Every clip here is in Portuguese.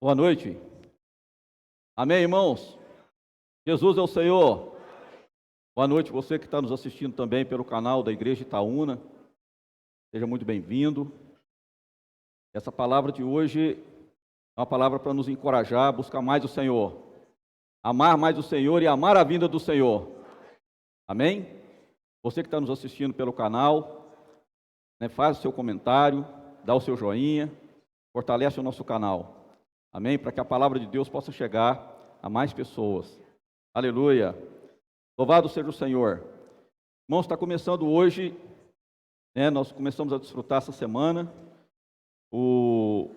Boa noite. Amém, irmãos? Jesus é o Senhor. Boa noite, você que está nos assistindo também pelo canal da Igreja Itaúna. Seja muito bem-vindo. Essa palavra de hoje é uma palavra para nos encorajar a buscar mais o Senhor. Amar mais o Senhor e amar a vinda do Senhor. Amém? Você que está nos assistindo pelo canal, faz o seu comentário, dá o seu joinha, fortalece o nosso canal. Amém? Para que a palavra de Deus possa chegar a mais pessoas. Aleluia. Louvado seja o Senhor. Irmãos, está começando hoje, nós começamos a desfrutar essa semana o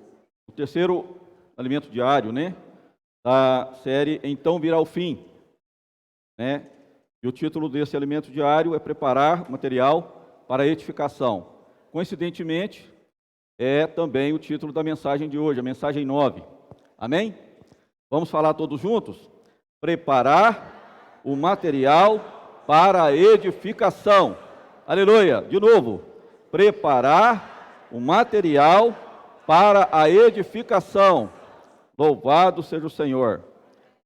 terceiro alimento diário, da série Então Virá o Fim. E o título desse alimento diário é Preparar Material para a Edificação. Coincidentemente, é também o título da mensagem de hoje, a mensagem 9. Amém? Vamos falar todos juntos? Preparar o material para a edificação. Aleluia! De novo. Preparar o material para a edificação. Louvado seja o Senhor.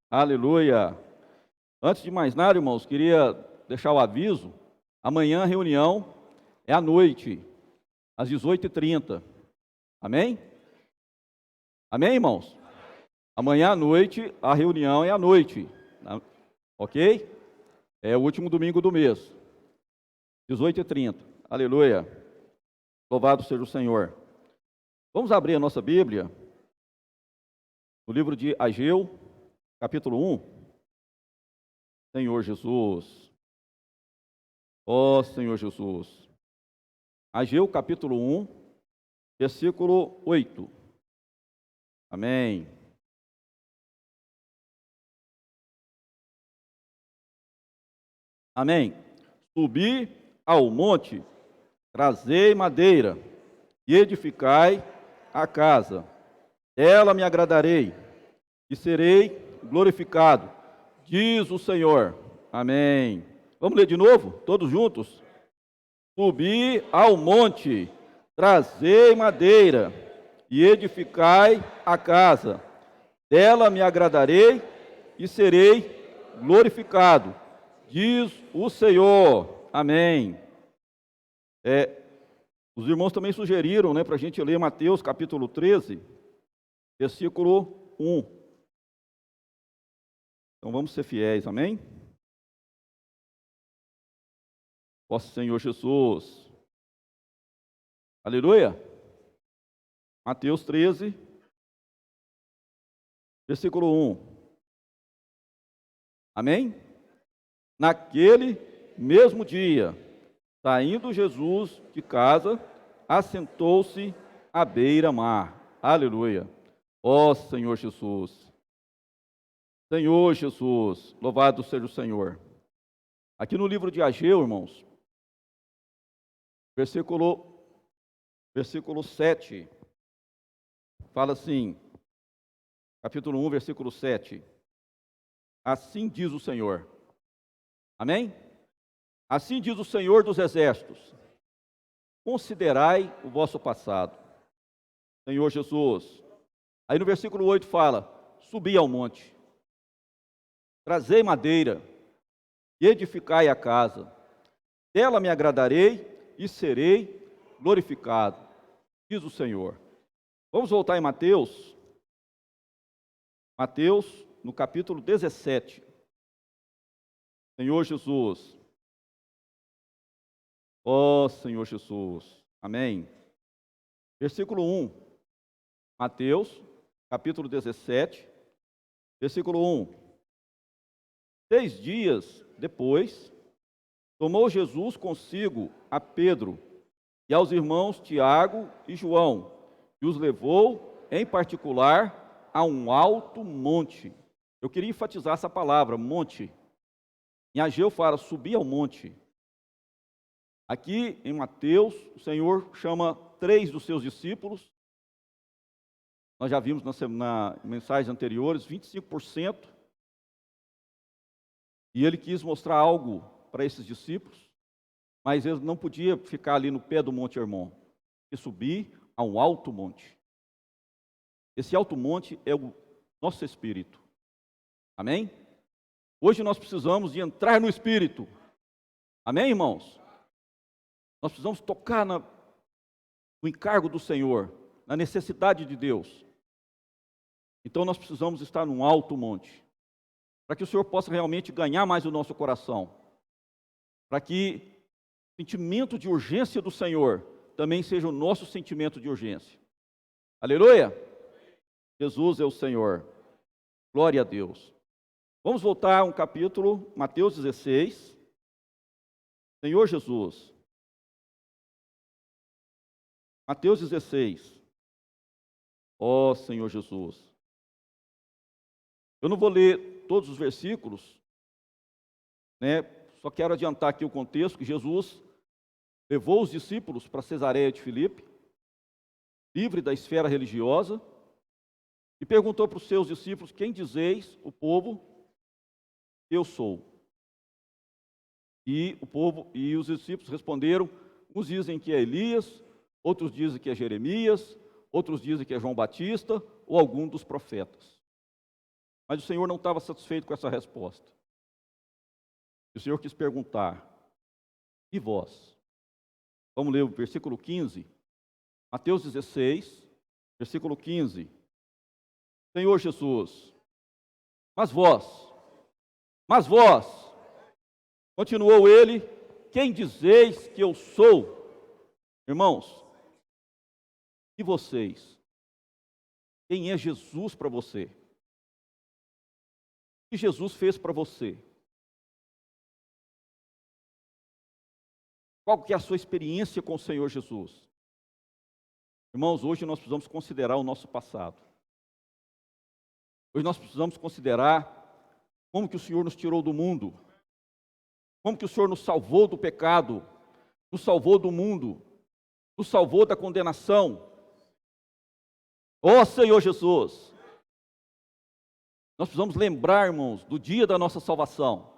Aleluia! Antes de mais nada, irmãos, queria deixar o aviso. Amanhã a reunião é à noite, às 18h30. Amém? Amém, irmãos? Amanhã à noite, a reunião é à noite, ok? É o último domingo do mês, 18h30, aleluia, louvado seja o Senhor. Vamos abrir a nossa Bíblia, no livro de Ageu, capítulo 1. Senhor Jesus, ó Senhor Jesus. Ageu, capítulo 1, versículo 8. Amém. Amém. Subi ao monte, trazei madeira e edificai a casa. Dela me agradarei e serei glorificado, diz o Senhor. Amém. Vamos ler de novo, todos juntos? Subi ao monte, trazei madeira e edificai a casa. Dela me agradarei e serei glorificado, diz o Senhor. Amém. Os irmãos também sugeriram, para a gente ler Mateus capítulo 13, versículo 1. Então vamos ser fiéis, amém? Ó Senhor Jesus. Aleluia. Mateus 13, versículo 1. Amém? Naquele mesmo dia, saindo Jesus de casa, assentou-se à beira-mar. Aleluia. Ó Senhor Jesus. Senhor Jesus, louvado seja o Senhor. Aqui no livro de Ageu, irmãos, versículo 7, fala assim, capítulo 1, versículo 7. Assim diz o Senhor. Amém? Assim diz o Senhor dos Exércitos: considerai o vosso passado. Senhor Jesus. Aí no versículo 8 fala: subi ao monte, trazei madeira e edificai a casa. Dela me agradarei e serei glorificado, diz o Senhor. Vamos voltar em Mateus. Mateus, no capítulo 17. Senhor Jesus. Ó Senhor Jesus. Amém. Versículo 1. Mateus, capítulo 17, versículo 1. 6 dias depois, tomou Jesus consigo a Pedro e aos irmãos Tiago e João, e os levou, em particular, a um alto monte. Eu queria enfatizar essa palavra, monte. Em Ageu fala, subir ao monte. Aqui em Mateus, o Senhor chama 3 dos seus discípulos. Nós já vimos na mensagens anteriores, 25%. E ele quis mostrar algo para esses discípulos, mas ele não podia ficar ali no pé do Monte Hermon, e subir a um alto monte. Esse alto monte é o nosso espírito. Amém? Hoje nós precisamos de entrar no espírito. Amém, irmãos? Nós precisamos tocar no encargo do Senhor, na necessidade de Deus. Então nós precisamos estar num alto monte, para que o Senhor possa realmente ganhar mais o nosso coração, para que o sentimento de urgência do Senhor também seja o nosso sentimento de urgência. Aleluia! Jesus é o Senhor. Glória a Deus. Vamos voltar a um capítulo, Mateus 16. Senhor Jesus. Mateus 16. Ó Senhor Jesus. Eu não vou ler todos os versículos, né? Só quero adiantar aqui o contexto, que Jesus levou os discípulos para Cesareia de Filipe, livre da esfera religiosa, e perguntou para os seus discípulos: quem dizeis, o povo, eu sou? E o povo e os discípulos responderam: uns dizem que é Elias, outros dizem que é Jeremias, outros dizem que é João Batista, ou algum dos profetas. Mas o Senhor não estava satisfeito com essa resposta. E o Senhor quis perguntar: e vós? Vamos ler o versículo 15, Mateus 16, versículo 15. Senhor Jesus, mas vós, continuou ele, quem dizeis que eu sou? Irmãos, e vocês? Quem é Jesus para você? O que Jesus fez para você? Qual que é a sua experiência com o Senhor Jesus? Irmãos, hoje nós precisamos considerar o nosso passado. Hoje nós precisamos considerar como que o Senhor nos tirou do mundo, como que o Senhor nos salvou do pecado, nos salvou do mundo, nos salvou da condenação. Ó Senhor Jesus! Nós precisamos lembrar, irmãos, do dia da nossa salvação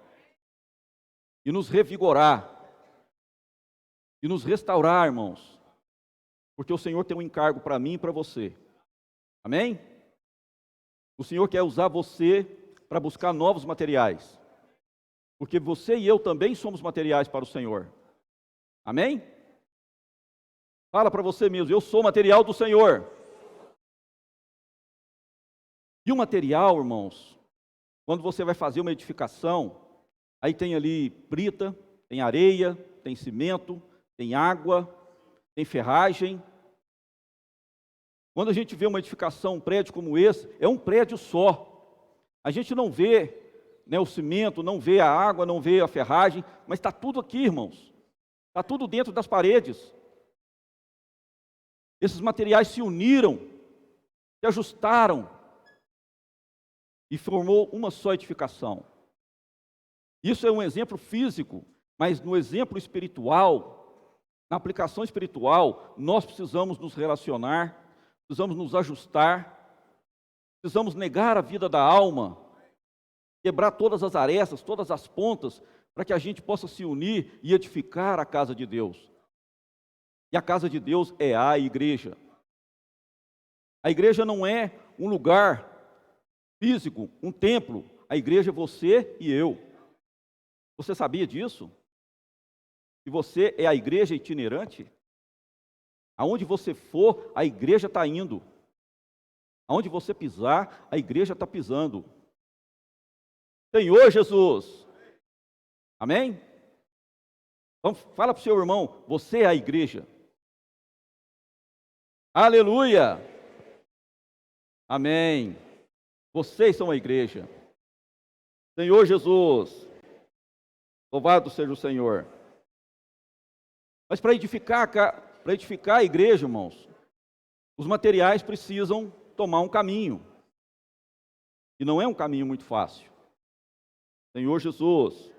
e nos revigorar e nos restaurar, irmãos, porque o Senhor tem um encargo para mim e para você. Amém? O Senhor quer usar você para buscar novos materiais, porque você e eu também somos materiais para o Senhor. Amém? Fala para você mesmo: eu sou material do Senhor. E o material, irmãos, quando você vai fazer uma edificação, aí tem ali brita, tem areia, tem cimento, tem água, tem ferragem. Quando a gente vê uma edificação, um prédio como esse, é um prédio só. A gente não vê, né, o cimento, não vê a água, não vê a ferragem, mas está tudo aqui, irmãos. Está tudo dentro das paredes. Esses materiais se uniram, se ajustaram e formou uma só edificação. Isso é um exemplo físico, mas no exemplo espiritual, na aplicação espiritual, nós precisamos nos relacionar, precisamos nos ajustar, precisamos negar a vida da alma, quebrar todas as arestas, todas as pontas, para que a gente possa se unir e edificar a casa de Deus. E a casa de Deus é a igreja. A igreja não é um lugar físico, um templo. A igreja é você e eu. Você sabia disso? Que você é a igreja itinerante? Aonde você for, a igreja está indo. Aonde você pisar, a igreja está pisando. Senhor Jesus. Amém? Então, fala para o seu irmão: você é a igreja. Aleluia. Amém. Vocês são a igreja. Senhor Jesus. Louvado seja o Senhor. Mas para edificar a igreja, irmãos, os materiais precisam tomar um caminho. E não é um caminho muito fácil. Senhor Jesus.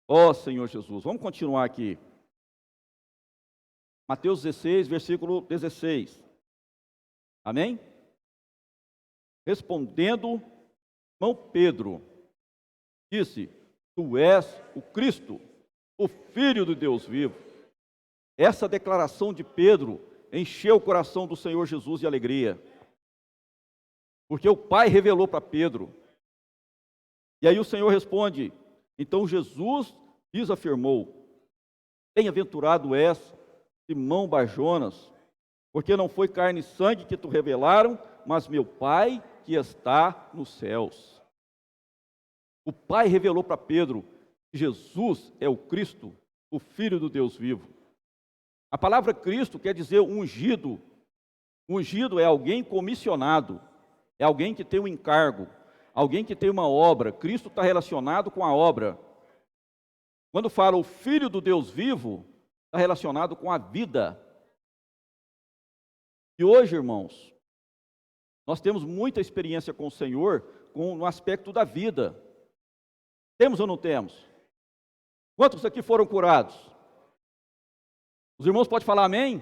Ó Senhor Jesus. Vamos continuar aqui. Mateus 16, versículo 16. Amém? Respondendo, Simão Pedro disse: tu és o Cristo, o Filho do Deus vivo. Essa declaração de Pedro encheu o coração do Senhor Jesus de alegria, porque o Pai revelou para Pedro. E aí o Senhor responde: então Jesus lhes afirmou: bem-aventurado és, Simão Barjonas, porque não foi carne e sangue que te revelaram, mas meu Pai que está nos céus. O Pai revelou para Pedro que Jesus é o Cristo, o Filho do Deus vivo. A palavra Cristo quer dizer ungido. Ungido é alguém comissionado, é alguém que tem um encargo, alguém que tem uma obra. Cristo está relacionado com a obra. Quando fala o Filho do Deus vivo, está relacionado com a vida. E hoje, irmãos, nós temos muita experiência com o Senhor no aspecto da vida. Temos ou não temos? Quantos aqui foram curados? Os irmãos podem falar amém?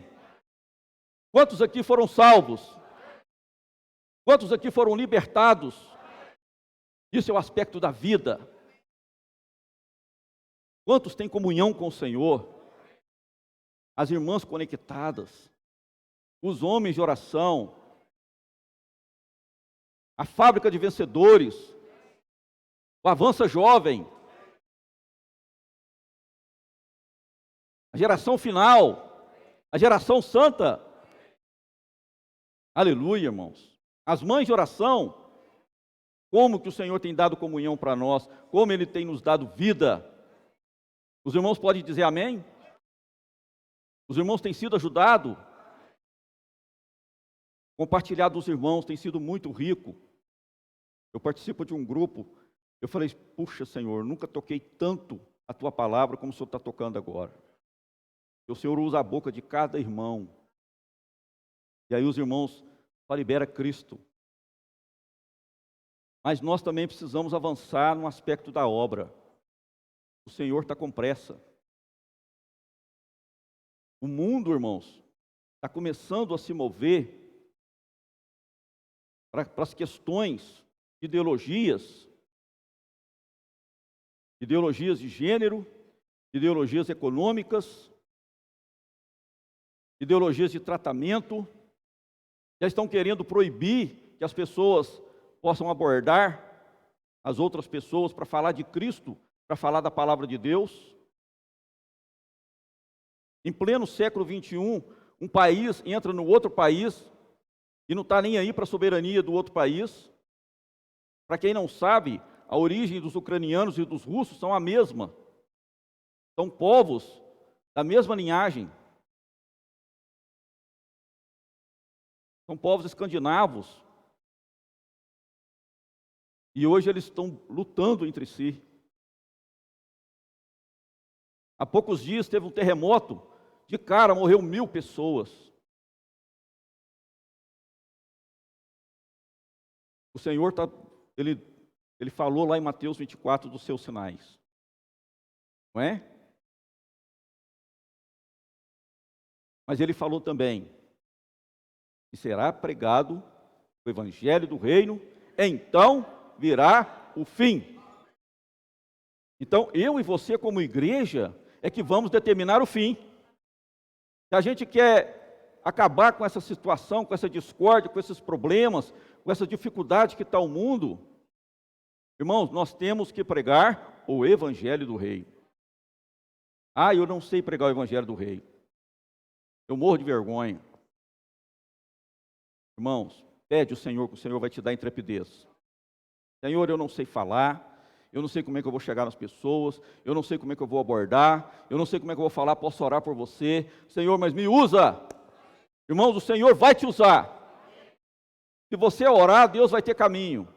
Quantos aqui foram salvos? Quantos aqui foram libertados? Isso é o aspecto da vida. Quantos têm comunhão com o Senhor? As irmãs conectadas, os homens de oração, a fábrica de vencedores, o Avança Jovem, a geração final, a geração santa. Aleluia, irmãos. As mães de oração, como que o Senhor tem dado comunhão para nós, como Ele tem nos dado vida. Os irmãos podem dizer amém? Os irmãos têm sido ajudados? Compartilhar dos irmãos tem sido muito rico. Eu participo de um grupo, eu falei: puxa, Senhor, nunca toquei tanto a Tua palavra como o Senhor está tocando agora. O Senhor usa a boca de cada irmão. E aí os irmãos só libera Cristo. Mas nós também precisamos avançar no aspecto da obra. O Senhor está com pressa. O mundo, irmãos, está começando a se mover para as questões de ideologias de gênero, ideologias econômicas, ideologias de tratamento. Já estão querendo proibir que as pessoas possam abordar as outras pessoas para falar de Cristo, para falar da palavra de Deus. Em pleno século XXI, um país entra no outro país e não está nem aí para a soberania do outro país. Para quem não sabe, a origem dos ucranianos e dos russos são a mesma. São povos da mesma linhagem. São povos escandinavos. E hoje eles estão lutando entre si. Há poucos dias teve um terremoto, de cara morreu 1000 pessoas. O Senhor ele falou lá em Mateus 24 dos seus sinais. Não é? Mas ele falou também que será pregado o evangelho do reino, então virá o fim. Então, eu e você como igreja é que vamos determinar o fim. Se a gente quer acabar com essa situação, com essa discórdia, com esses problemas, com essa dificuldade que está o mundo, irmãos, nós temos que pregar o evangelho do rei. Ah, eu não sei pregar o evangelho do rei. Eu morro de vergonha. Irmãos, pede ao Senhor, que o Senhor vai te dar intrepidez. Senhor, eu não sei falar, eu não sei como é que eu vou chegar nas pessoas, eu não sei como é que eu vou abordar, eu não sei como é que eu vou falar, posso orar por você. Senhor, mas me usa. Irmãos, o Senhor vai te usar. Se você orar, Deus vai ter caminho.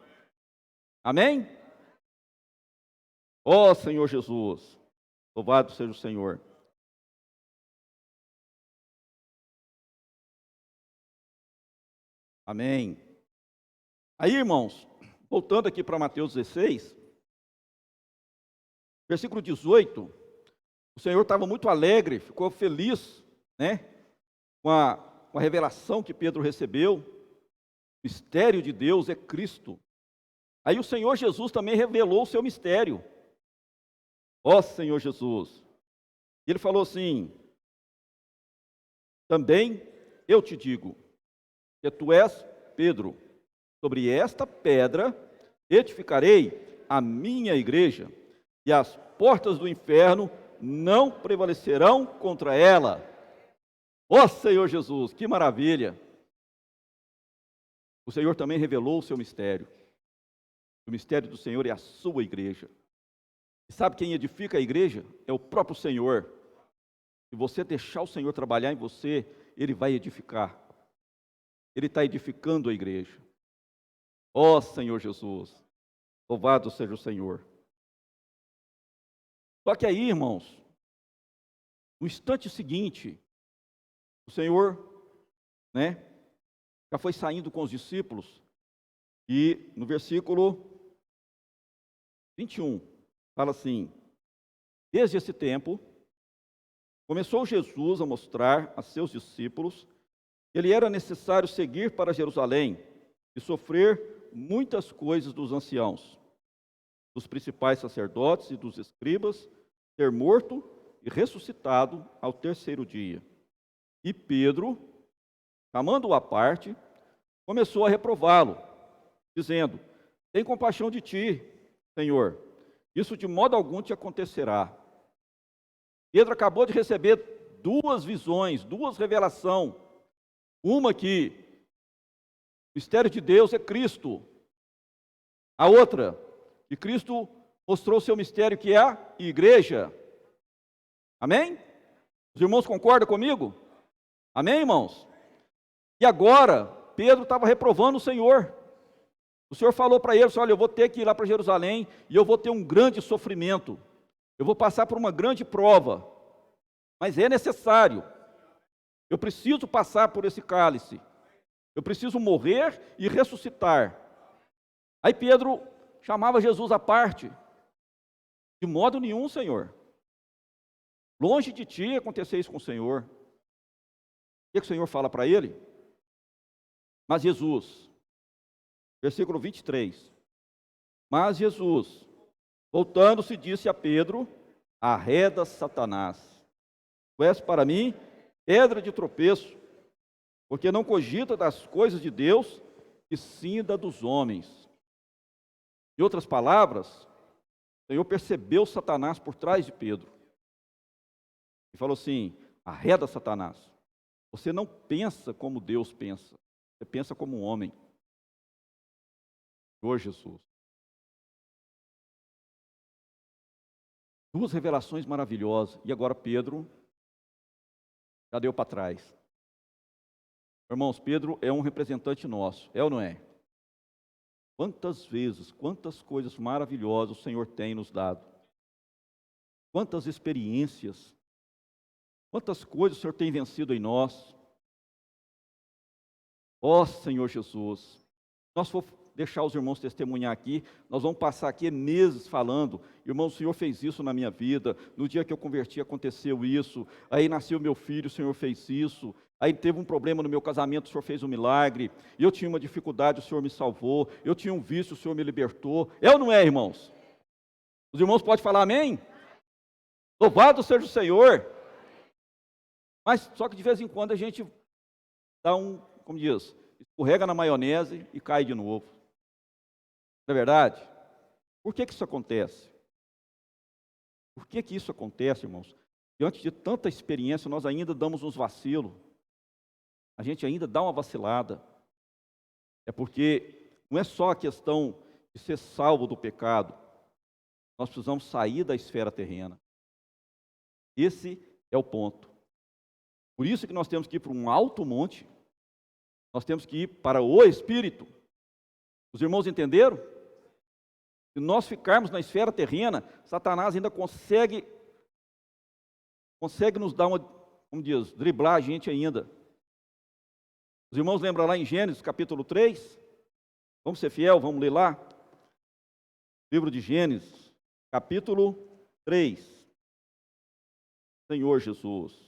Amém? Ó Senhor Jesus, louvado seja o Senhor. Amém. Aí, irmãos, voltando aqui para Mateus 16, versículo 18, o Senhor estava muito alegre, ficou feliz, né, com a revelação que Pedro recebeu. O mistério de Deus é Cristo. Aí o Senhor Jesus também revelou o seu mistério. Ó Senhor Jesus. Ele falou assim: também eu te digo que tu és Pedro. Sobre esta pedra edificarei a minha igreja, e as portas do inferno não prevalecerão contra ela. Ó Senhor Jesus, que maravilha! O Senhor também revelou o seu mistério. O mistério do Senhor é a sua igreja. E sabe quem edifica a igreja? É o próprio Senhor. Se você deixar o Senhor trabalhar em você, Ele vai edificar. Ele está edificando a igreja. Ó Senhor Jesus, louvado seja o Senhor. Só que aí, irmãos, no instante seguinte, o Senhor, já foi saindo com os discípulos, e no versículo 21, fala assim: desde esse tempo, começou Jesus a mostrar a seus discípulos que ele era necessário seguir para Jerusalém e sofrer muitas coisas dos anciãos, dos principais sacerdotes e dos escribas, ser morto e ressuscitado ao terceiro dia. E Pedro, chamando-o à parte, começou a reprová-lo, dizendo: tem compaixão de ti, Senhor, isso de modo algum te acontecerá. Pedro acabou de receber duas visões, duas revelações. Uma que o mistério de Deus é Cristo. A outra, que Cristo mostrou o seu mistério, que é a igreja. Amém? Os irmãos concordam comigo? Amém, irmãos? E agora, Pedro estava reprovando o Senhor. O Senhor falou para ele: olha, eu vou ter que ir lá para Jerusalém e eu vou ter um grande sofrimento. Eu vou passar por uma grande prova, mas é necessário. Eu preciso passar por esse cálice. Eu preciso morrer e ressuscitar. Aí Pedro chamava Jesus à parte. De modo nenhum, Senhor. Longe de ti acontecer isso com o Senhor. O que o Senhor fala para ele? Mas Jesus, versículo 23. Mas Jesus, voltando-se, disse a Pedro: arreda, Satanás. Tu és para mim pedra de tropeço, porque não cogita das coisas de Deus, e sim da dos homens. Em outras palavras, o Senhor percebeu Satanás por trás de Pedro. E falou assim: arreda, Satanás. Você não pensa como Deus pensa. Você pensa como um homem. Senhor Jesus. Duas revelações maravilhosas. E agora Pedro já deu para trás. Irmãos, Pedro é um representante nosso. É ou não é? Quantas vezes, quantas coisas maravilhosas o Senhor tem nos dado. Quantas experiências. Quantas coisas o Senhor tem vencido em nós. Ó Senhor Jesus. Nós vamos deixar os irmãos testemunhar aqui. Nós vamos passar aqui meses falando: irmão, o Senhor fez isso na minha vida. No dia que eu converti aconteceu isso. Aí nasceu meu filho, o Senhor fez isso. Aí teve um problema no meu casamento, o Senhor fez um milagre. Eu tinha uma dificuldade, o Senhor me salvou. Eu tinha um vício, o Senhor me libertou. É ou não é, irmãos? Os irmãos podem falar amém? Louvado seja o Senhor. Mas só que de vez em quando a gente dá como diz, escorrega na maionese e cai de novo. Não é verdade? Por que isso acontece? Por que isso acontece, irmãos? Diante de tanta experiência, nós ainda damos uns vacilos. A gente ainda dá uma vacilada. É porque não é só a questão de ser salvo do pecado. Nós precisamos sair da esfera terrena. Esse é o ponto. Por isso que nós temos que ir para um alto monte. Nós temos que ir para o Espírito. Os irmãos entenderam? Se nós ficarmos na esfera terrena, Satanás ainda consegue nos dar uma, como diz, driblar a gente ainda. Os irmãos lembram lá em Gênesis capítulo 3? Vamos ser fiel, vamos ler lá. Livro de Gênesis, capítulo 3. Senhor Jesus.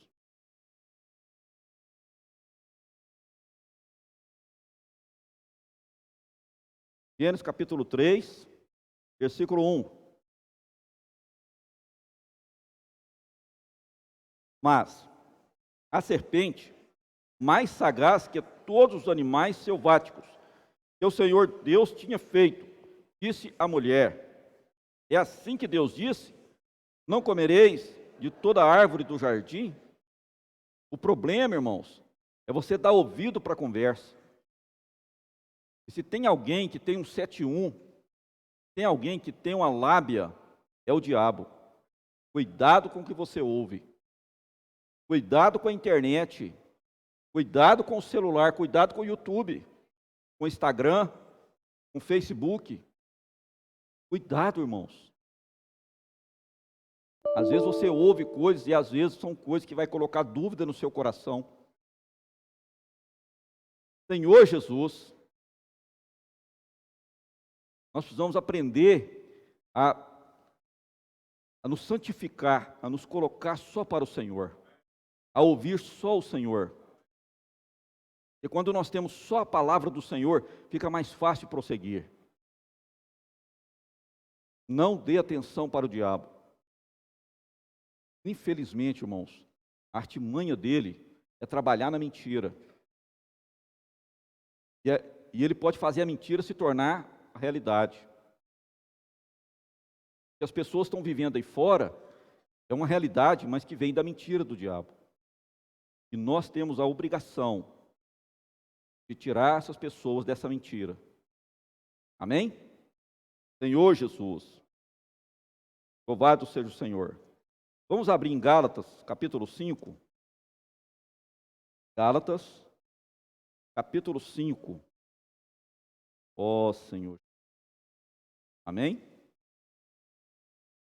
Gênesis capítulo 3, versículo 1. Mas a serpente mais sagaz que todos os animais selváticos que o Senhor Deus tinha feito. Disse a mulher: é assim que Deus disse: não comereis de toda árvore do jardim? O problema, irmãos, é você dar ouvido para a conversa. E se tem alguém que tem um 7-1, tem alguém que tem uma lábia, é o diabo. Cuidado com o que você ouve. Cuidado com a internet. Cuidado com o celular. Cuidado com o YouTube, com o Instagram, com o Facebook. Cuidado, irmãos. Às vezes você ouve coisas e às vezes são coisas que vai colocar dúvida no seu coração. Senhor Jesus, nós precisamos aprender a nos santificar, a nos colocar só para o Senhor, a ouvir só o Senhor. E quando nós temos só a palavra do Senhor, fica mais fácil prosseguir. Não dê atenção para o diabo. Infelizmente, irmãos, a artimanha dele é trabalhar na mentira. E ele pode fazer a mentira se tornar a realidade. O que as pessoas estão vivendo aí fora é uma realidade, mas que vem da mentira do diabo. E nós temos a obrigação de tirar essas pessoas dessa mentira. Amém? Senhor Jesus, louvado seja o Senhor. Vamos abrir em Gálatas, capítulo 5. Gálatas, capítulo 5. Ó Senhor. Amém?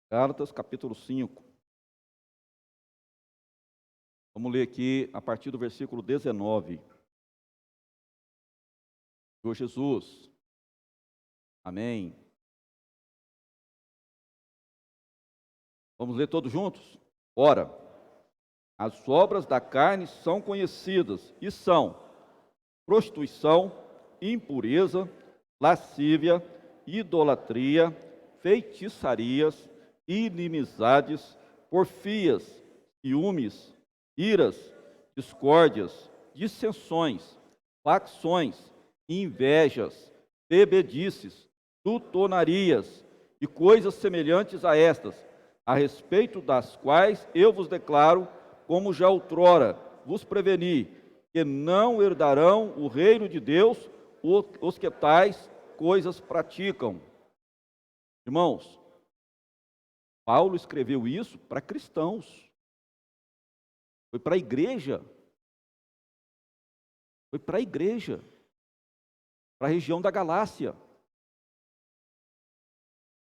Gálatas, capítulo 5. Vamos ler aqui a partir do versículo 19. Senhor Jesus. Amém. Vamos ler todos juntos? Ora, as obras da carne são conhecidas e são prostituição, impureza, lascívia, idolatria, feitiçarias, inimizades, porfias, ciúmes, iras, discórdias, dissensões, facções, invejas, bebedices, glutonarias e coisas semelhantes a estas, a respeito das quais eu vos declaro, como já outrora vos preveni, que não herdarão o reino de Deus os que tais coisas praticam. Irmãos, Paulo escreveu isso para cristãos, foi para a igreja, para a região da Galácia,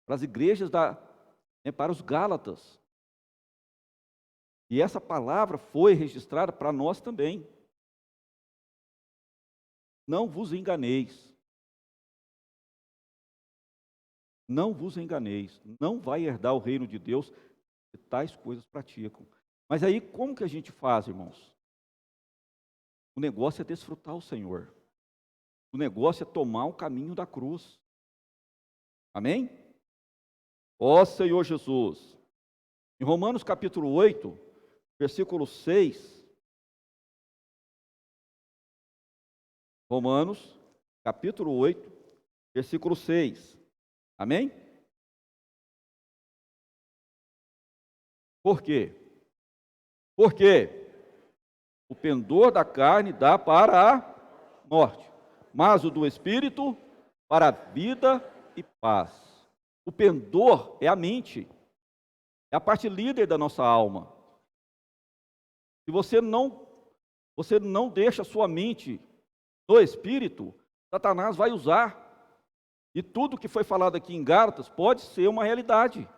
para as igrejas para os Gálatas. E essa palavra foi registrada para nós também. Não vos enganeis. Não vos enganeis. Não vai herdar o reino de Deus que tais coisas praticam. Mas aí como que a gente faz, irmãos? O negócio é desfrutar o Senhor. O negócio é tomar o caminho da cruz. Amém? Ó Senhor Jesus. Em Romanos capítulo 8, versículo 6. Romanos capítulo 8, versículo 6. Amém? Por quê? Porque o pendor da carne dá para a morte, mas o do Espírito para a vida e paz. O pendor é a mente, é a parte líder da nossa alma. Se você não deixa a sua mente no Espírito, Satanás vai usar. E tudo que foi falado aqui em Gálatas pode ser uma realidade.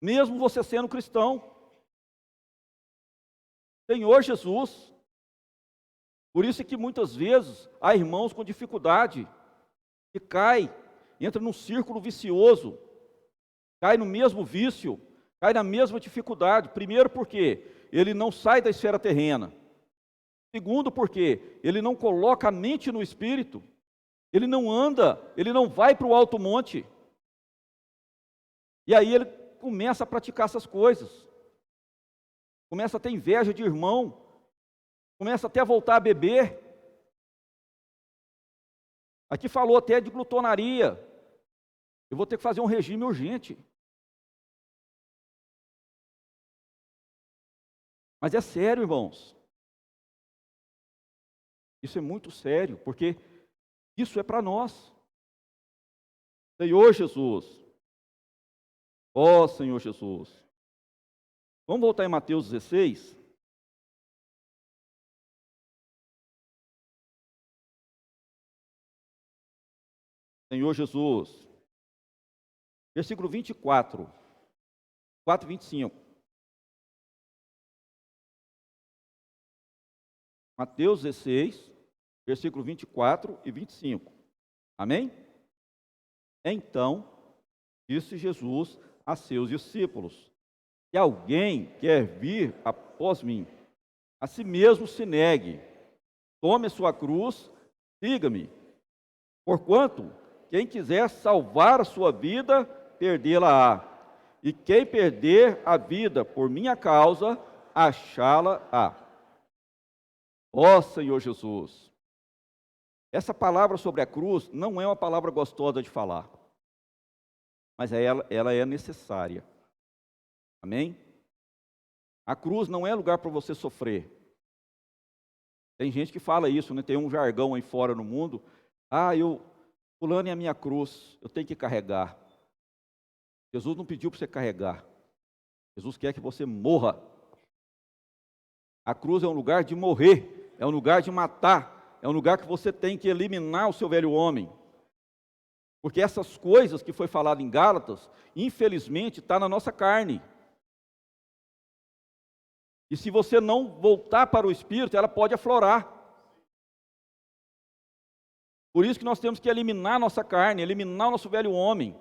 Mesmo você sendo cristão. Senhor Jesus. Por isso é que muitas vezes há irmãos com dificuldade, que entra num círculo vicioso, cai no mesmo vício, cai na mesma dificuldade. Primeiro porque ele não sai da esfera terrena. Segundo porque ele não coloca a mente no Espírito. Ele não anda, ele não vai para o alto monte. E aí ele começa a praticar essas coisas. Começa a ter inveja de irmão começa até a voltar a beber. Aqui falou até de glutonaria. Eu vou ter que fazer um regime urgente. Mas é sério, irmãos. Isso é muito sério, porque isso é para nós. Senhor Jesus. Ó Senhor Jesus. Vamos voltar em Mateus 16. Senhor Jesus. Versículo 24. 4 e 25. Mateus 16, versículo 24 e 25. Amém? Então, disse Jesus a seus discípulos: se alguém quer vir após mim, a si mesmo se negue, tome a sua cruz, siga-me. Porquanto, quem quiser salvar a sua vida, perdê-la-á. E quem perder a vida por minha causa, achá-la-á. Ó Senhor Jesus, essa palavra sobre a cruz não é uma palavra gostosa de falar, mas ela é necessária. Amém? A cruz não é lugar para você sofrer. Tem gente que fala isso, né? Tem um jargão aí fora no mundo. Fulano é a minha cruz, eu tenho que carregar. Jesus não pediu para você carregar. Jesus quer que você morra. A cruz é um lugar de morrer, é um lugar de matar, é um lugar que você tem que eliminar o seu velho homem. Porque essas coisas que foi falado em Gálatas, infelizmente, está na nossa carne. E se você não voltar para o Espírito, ela pode aflorar. Por isso que nós temos que eliminar a nossa carne, eliminar o nosso velho homem.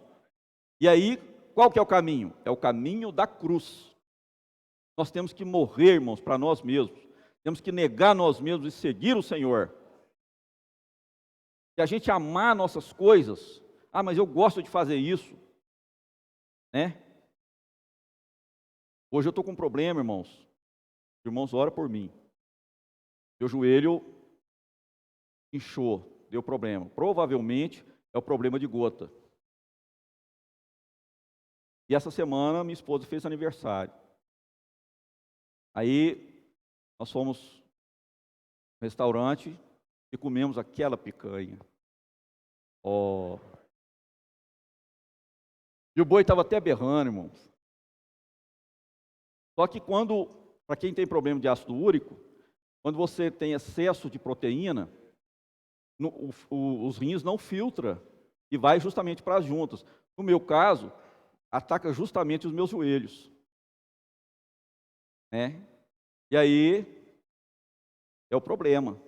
E aí, qual que é o caminho? É o caminho da cruz. Nós temos que morrer, irmãos, para nós mesmos. Temos que negar nós mesmos e seguir o Senhor. Se a gente amar nossas coisas, mas eu gosto de fazer isso, né? Hoje eu estou com um problema, irmãos. Irmãos, ora por mim. Meu joelho inchou, deu problema. Provavelmente é o problema de gota. E essa semana minha esposa fez aniversário. Aí nós fomos no restaurante e comemos aquela picanha. E o boi estava até berrando, irmãos. Só que para quem tem problema de ácido úrico, quando você tem excesso de proteína, os rins não filtram e vai justamente para as juntas. No meu caso, ataca justamente os meus joelhos. Né? E aí é o problema.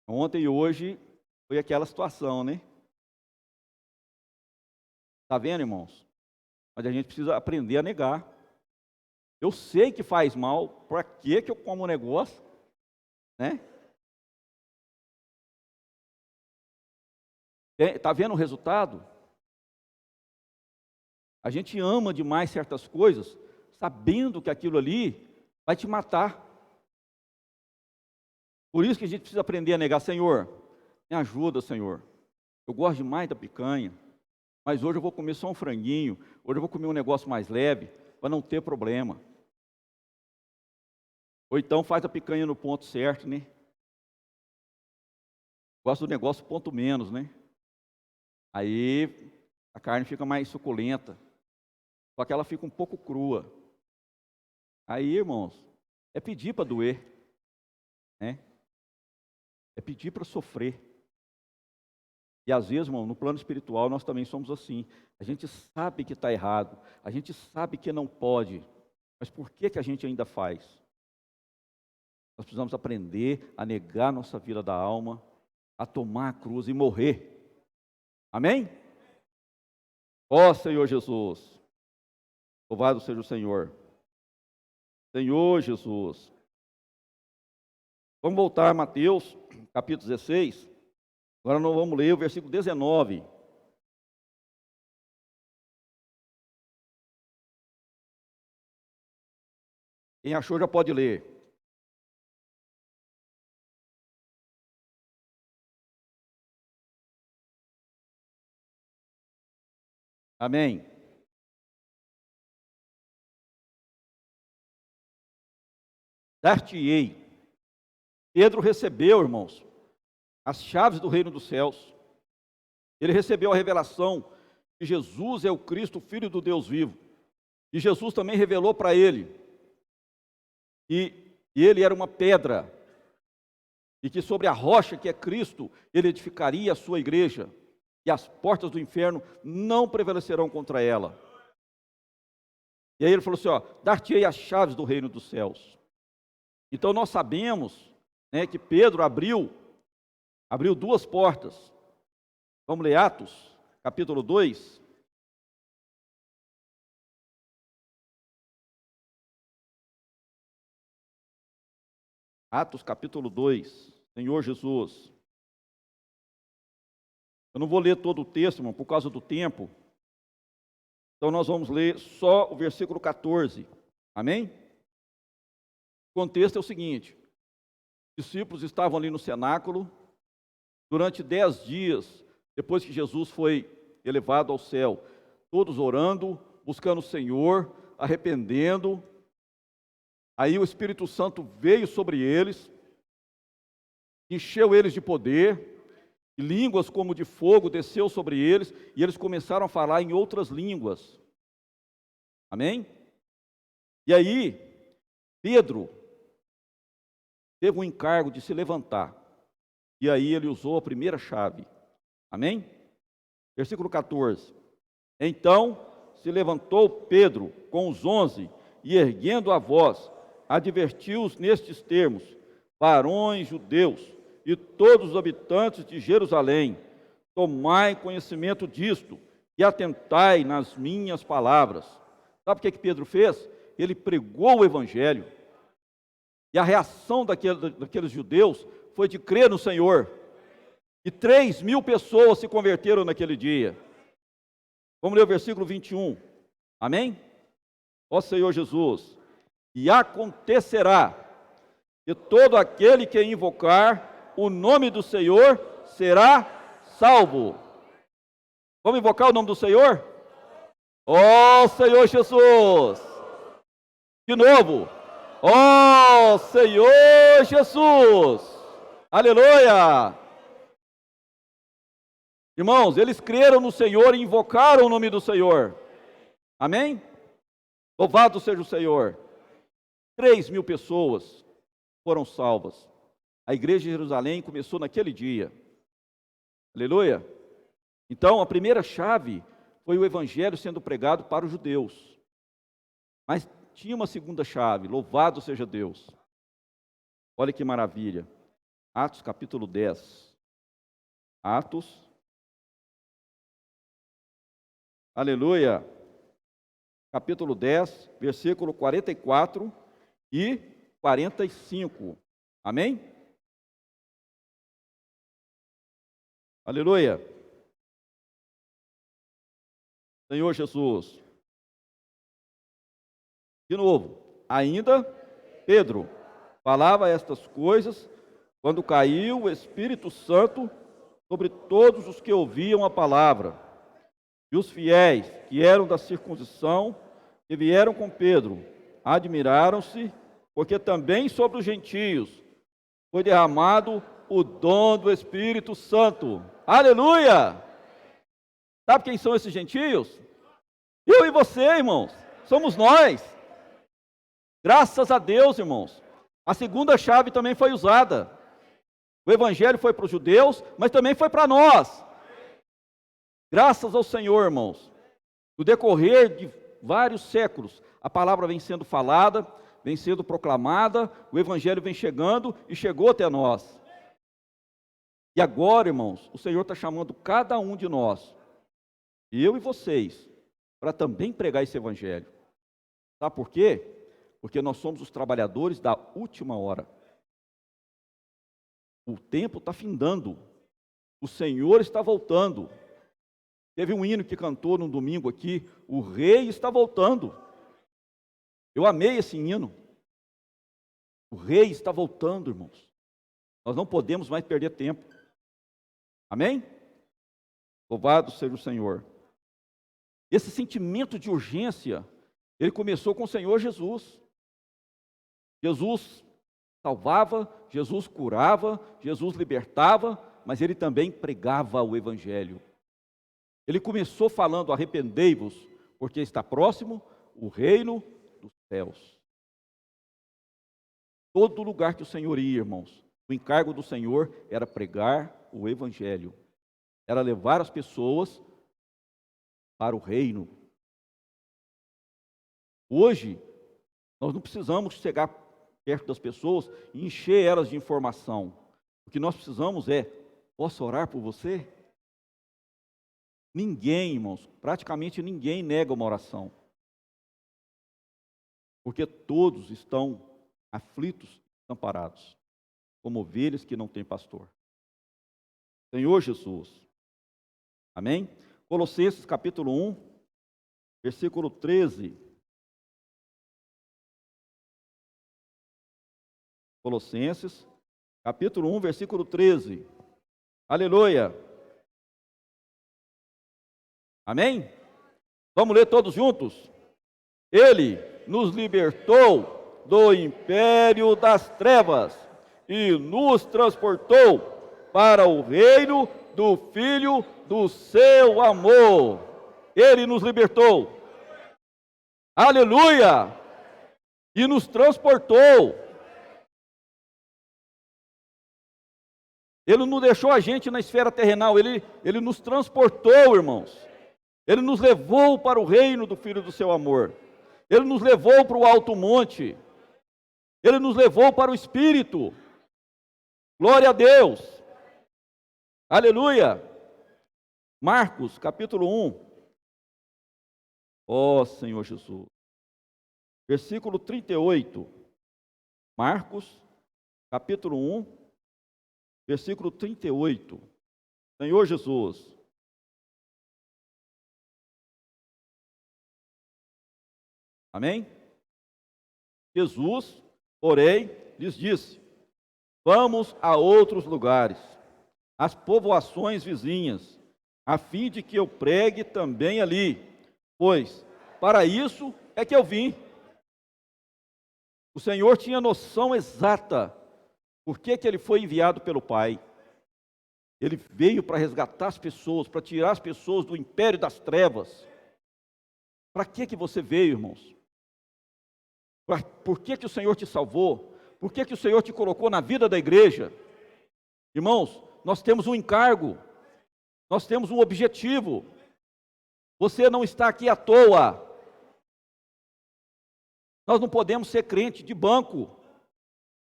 Ontem e hoje foi aquela situação, né? Está vendo, irmãos? Mas a gente precisa aprender a negar. Eu sei que faz mal, para que eu como um negócio? Né? Está vendo o resultado? A gente ama demais certas coisas, sabendo que aquilo ali vai te matar. Por isso que a gente precisa aprender a negar. Senhor, me ajuda, Senhor. Eu gosto demais da picanha, mas hoje eu vou comer só um franguinho, hoje eu vou comer um negócio mais leve, para não ter problema. Ou então faz a picanha no ponto certo, né? Gosto do negócio ponto menos, né? Aí a carne fica mais suculenta, só que ela fica um pouco crua. Aí, irmãos, é pedir para doer, né? É pedir para sofrer. E às vezes, irmão, no plano espiritual nós também somos assim. A gente sabe que está errado, a gente sabe que não pode, mas por que a gente ainda faz? Nós precisamos aprender a negar nossa vida da alma, a tomar a cruz e morrer. Amém? Ó Senhor Jesus, louvado seja o Senhor. Senhor Jesus. Vamos voltar a Mateus, capítulo 16. Agora nós vamos ler o versículo 19. Quem achou já pode ler. Amém. Dar-te-ei. Pedro recebeu, irmãos, as chaves do reino dos céus. Ele recebeu a revelação que Jesus é o Cristo, Filho do Deus vivo. E Jesus também revelou para ele que ele era uma pedra, e que sobre a rocha que é Cristo, ele edificaria a sua igreja, e as portas do inferno não prevalecerão contra ela. E aí ele falou assim, dar-te-ei as chaves do reino dos céus. Então nós sabemos, né, que Pedro abriu duas portas. Vamos ler Atos, capítulo 2. Atos, capítulo 2. Senhor Jesus. Eu não vou ler todo o texto, irmão, por causa do tempo. Então nós vamos ler só o versículo 14. Amém? O contexto é o seguinte: os discípulos estavam ali no cenáculo, durante 10 dias, depois que Jesus foi elevado ao céu, todos orando, buscando o Senhor, arrependendo. Aí o Espírito Santo veio sobre eles, encheu eles de poder, e línguas como de fogo desceu sobre eles, e eles começaram a falar em outras línguas. Amém? E aí, Pedro teve o encargo de se levantar, e aí ele usou a primeira chave. Amém? Versículo 14. Então se levantou Pedro com os 11, e erguendo a voz, advertiu-os nestes termos: varões judeus e todos os habitantes de Jerusalém, tomai conhecimento disto e atentai nas minhas palavras. Sabe o que Pedro fez? Ele pregou o evangelho, e a reação daqueles judeus foi de crer no Senhor, e 3.000 pessoas se converteram naquele dia. Vamos ler o versículo 21, amém? Ó Senhor Jesus, e acontecerá que todo aquele que invocar o nome do Senhor será salvo. Vamos invocar o nome do Senhor? Ó Senhor Jesus! De novo, ó Senhor Jesus! Aleluia! Irmãos, eles creram no Senhor e invocaram o nome do Senhor. Amém? Louvado seja o Senhor. 3.000 pessoas foram salvas. A igreja de Jerusalém começou naquele dia. Aleluia. Então, a primeira chave foi o evangelho sendo pregado para os judeus. Mas tinha uma segunda chave, louvado seja Deus. Olha que maravilha. Atos capítulo 10. Atos. Aleluia. Capítulo 10, versículo 44 e 45. Amém? Aleluia. Senhor Jesus. De novo, ainda Pedro falava estas coisas quando caiu o Espírito Santo sobre todos os que ouviam a palavra. E os fiéis que eram da circuncisão, que vieram com Pedro, admiraram-se, porque também sobre os gentios foi derramado o dom do Espírito Santo. Aleluia! Sabe quem são esses gentios? Eu e você, irmãos. Somos nós. Graças a Deus, irmãos. A segunda chave também foi usada. O evangelho foi para os judeus, mas também foi para nós. Graças ao Senhor, irmãos. No decorrer de vários séculos, a palavra vem sendo falada, vem sendo proclamada, o evangelho vem chegando e chegou até nós. E agora, irmãos, o Senhor está chamando cada um de nós, eu e vocês, para também pregar esse evangelho. Sabe por quê? Porque nós somos os trabalhadores da última hora. O tempo está findando, o Senhor está voltando. Teve um hino que cantou num domingo aqui, o rei está voltando. Eu amei esse hino. O rei está voltando, irmãos. Nós não podemos mais perder tempo. Amém? Louvado seja o Senhor. Esse sentimento de urgência, ele começou com o Senhor Jesus. Jesus salvava, Jesus curava, Jesus libertava, mas ele também pregava o Evangelho. Ele começou falando: arrependei-vos, porque está próximo o reino dos céus. Todo lugar que o Senhor ia, irmãos, o encargo do Senhor era pregar o Evangelho, era levar as pessoas para o reino. Hoje, nós não precisamos chegar perto das pessoas e encher elas de informação. O que nós precisamos é: posso orar por você? Ninguém, irmãos, praticamente ninguém nega uma oração, porque todos estão aflitos, desamparados, como ovelhas que não têm pastor. Senhor Jesus. Amém? Colossenses capítulo 1, versículo 13. Colossenses capítulo 1, versículo 13. Aleluia. Amém? Vamos ler todos juntos? Ele nos libertou do império das trevas e nos transportou para o reino do Filho do seu amor. Ele nos libertou. Aleluia! E nos transportou. Ele não deixou a gente na esfera terrenal, ele nos transportou, irmãos. Ele nos levou para o reino do Filho do seu amor. Ele nos levou para o alto monte. Ele nos levou para o Espírito. Glória a Deus. Aleluia. Marcos, capítulo 1. Ó Senhor Jesus. Versículo 38. Marcos, capítulo 1, versículo 38. Senhor Jesus. Amém? Jesus, porém, lhes disse: vamos a outros lugares, às povoações vizinhas, a fim de que eu pregue também ali, pois para isso é que eu vim. O Senhor tinha noção exata por que ele foi enviado pelo Pai. Ele veio para resgatar as pessoas, para tirar as pessoas do império das trevas. Para que você veio, irmãos? Por que o Senhor te salvou? Por que o Senhor te colocou na vida da igreja? Irmãos, nós temos um encargo, nós temos um objetivo. Você não está aqui à toa. Nós não podemos ser crente de banco.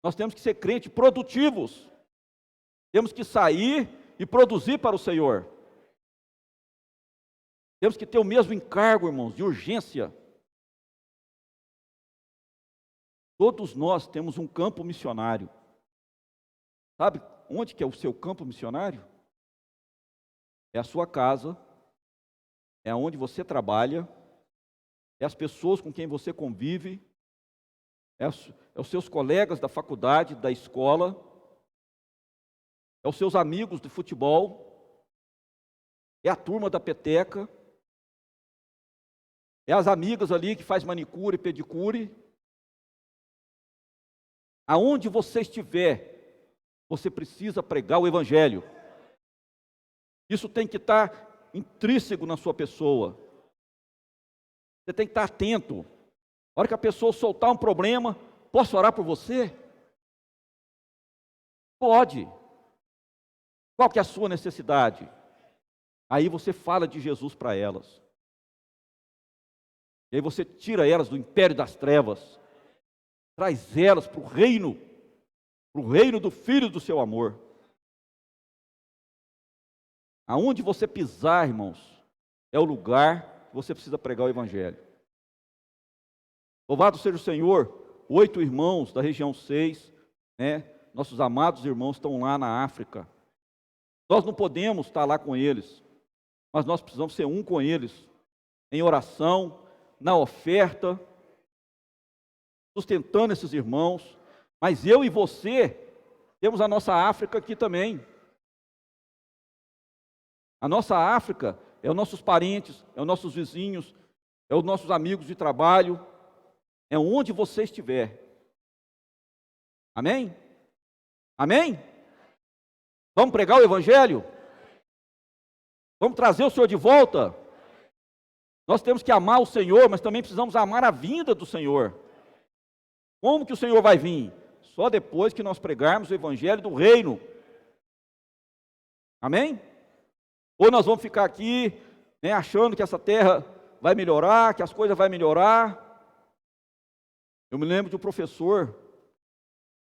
Nós temos que ser crente produtivos. Temos que sair e produzir para o Senhor. Temos que ter o mesmo encargo, irmãos, de urgência. Todos nós temos um campo missionário. Sabe onde que é o seu campo missionário? É a sua casa, é onde você trabalha, é as pessoas com quem você convive, é os seus colegas da faculdade, da escola, é os seus amigos de futebol, é a turma da peteca, é as amigas ali que faz manicure e pedicure. Aonde você estiver, você precisa pregar o Evangelho. Isso tem que estar intrínseco na sua pessoa. Você tem que estar atento. A hora que a pessoa soltar um problema, posso orar por você? Pode. Qual que é a sua necessidade? Aí você fala de Jesus para elas. E aí você tira elas do império das trevas. Traz elas para o reino do Filho do seu amor. Aonde você pisar, irmãos, é o lugar que você precisa pregar o Evangelho. Louvado seja o Senhor, 8 irmãos da região 6, nossos amados irmãos estão lá na África. Nós não podemos estar lá com eles, mas nós precisamos ser um com eles, em oração, na oferta, sustentando esses irmãos. Mas eu e você temos a nossa África aqui também. A nossa África é os nossos parentes, é os nossos vizinhos, é os nossos amigos de trabalho, é onde você estiver. Amém? Amém? Vamos pregar o Evangelho? Vamos trazer o Senhor de volta? Nós temos que amar o Senhor, mas também precisamos amar a vinda do Senhor. Como que o Senhor vai vir? Só depois que nós pregarmos o Evangelho do Reino. Amém? Ou nós vamos ficar aqui, né, achando que essa terra vai melhorar, que as coisas vão melhorar. Eu me lembro de um professor,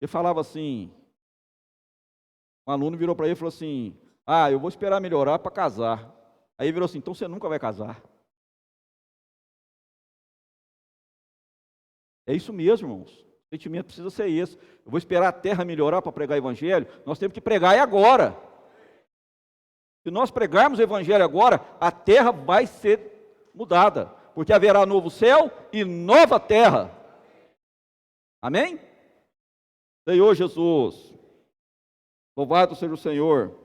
ele falava assim, um aluno virou para ele e falou assim, eu vou esperar melhorar para casar. Aí ele virou assim, então você nunca vai casar. É isso mesmo, irmãos. O sentimento precisa ser esse. Eu vou esperar a terra melhorar para pregar o Evangelho. Nós temos que pregar agora. Se nós pregarmos o Evangelho agora, a terra vai ser mudada, porque haverá novo céu e nova terra. Amém? Senhor Jesus, louvado seja o Senhor.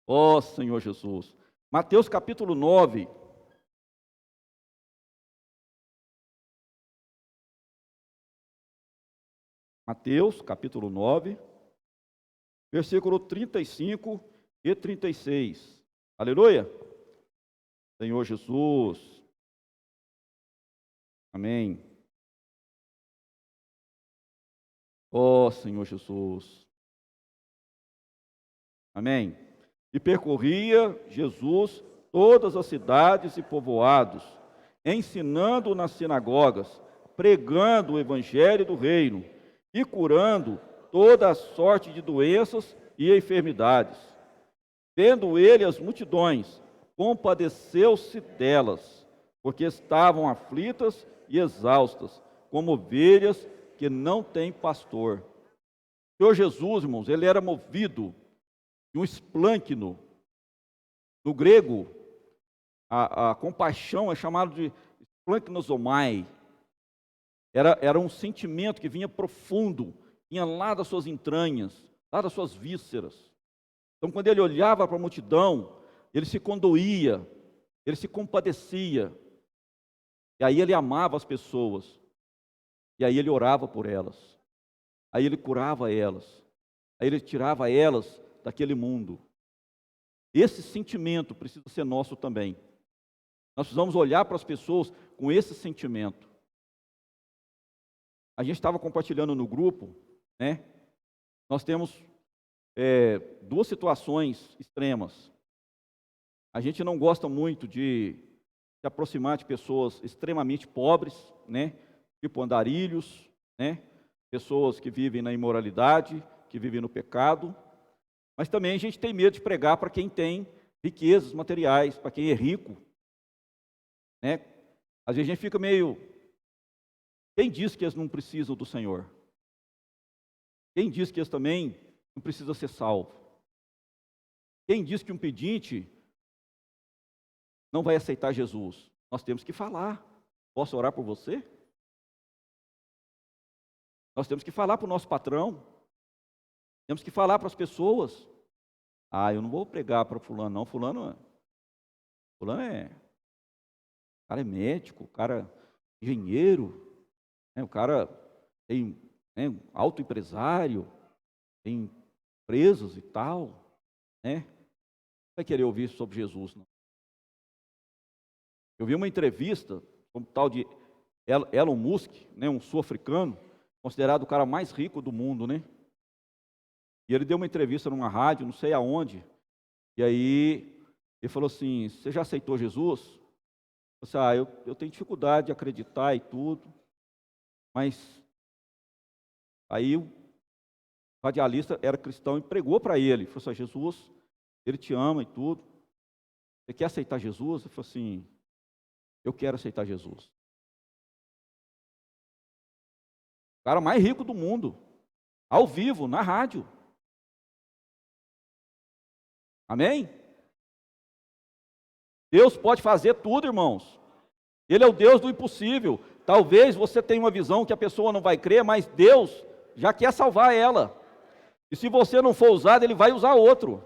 Ó Senhor Jesus. Mateus capítulo 9. Mateus capítulo 9, versículo 35 e 36. Aleluia. Senhor Jesus. Amém. Ó Senhor Jesus. Amém. E percorria Jesus todas as cidades e povoados, ensinando nas sinagogas, pregando o evangelho do reino e curando toda a sorte de doenças e enfermidades. Vendo ele as multidões, compadeceu-se delas, porque estavam aflitas e exaustas, como ovelhas que não têm pastor. O Senhor Jesus, irmãos, ele era movido de um esplâncno. No grego, a compaixão é chamado de esplanknosomai. Era um sentimento que vinha profundo, vinha lá das suas entranhas, lá das suas vísceras. Então, quando ele olhava para a multidão, ele se condoía, ele se compadecia. E aí ele amava as pessoas. E aí ele orava por elas. Aí ele curava elas. Aí ele tirava elas daquele mundo. Esse sentimento precisa ser nosso também. Nós precisamos olhar para as pessoas com esse sentimento. A gente estava compartilhando no grupo, né? Nós temos duas situações extremas. A gente não gosta muito de se aproximar de pessoas extremamente pobres, né? Tipo andarilhos, né? Pessoas que vivem na imoralidade, que vivem no pecado. Mas também a gente tem medo de pregar para quem tem riquezas materiais, para quem é rico, né? Às vezes a gente fica meio... Quem diz que eles não precisam do Senhor? Quem diz que eles também não precisam ser salvos? Quem diz que um pedinte não vai aceitar Jesus? Nós temos que falar. Posso orar por você? Nós temos que falar para o nosso patrão. Temos que falar para as pessoas. Eu não vou pregar para fulano, não. Fulano é... O cara é médico, o cara é engenheiro, né? O cara tem autoempresário, tem empresas e tal, né? Não vai querer ouvir sobre Jesus, não. Eu vi uma entrevista com o tal de Elon Musk, né? Um sul-africano, considerado o cara mais rico do mundo, né? E ele deu uma entrevista numa rádio, não sei aonde, e aí ele falou assim, você já aceitou Jesus? Eu falei assim, eu tenho dificuldade de acreditar e tudo, mas aí o radialista era cristão e pregou para ele, falou assim, Jesus, ele te ama e tudo, você quer aceitar Jesus? Ele falou assim, eu quero aceitar Jesus. O cara mais rico do mundo, ao vivo, na rádio. Amém? Deus pode fazer tudo, irmãos. Ele é o Deus do impossível. Talvez você tenha uma visão que a pessoa não vai crer, mas Deus já quer salvar ela. E se você não for usado, Ele vai usar outro.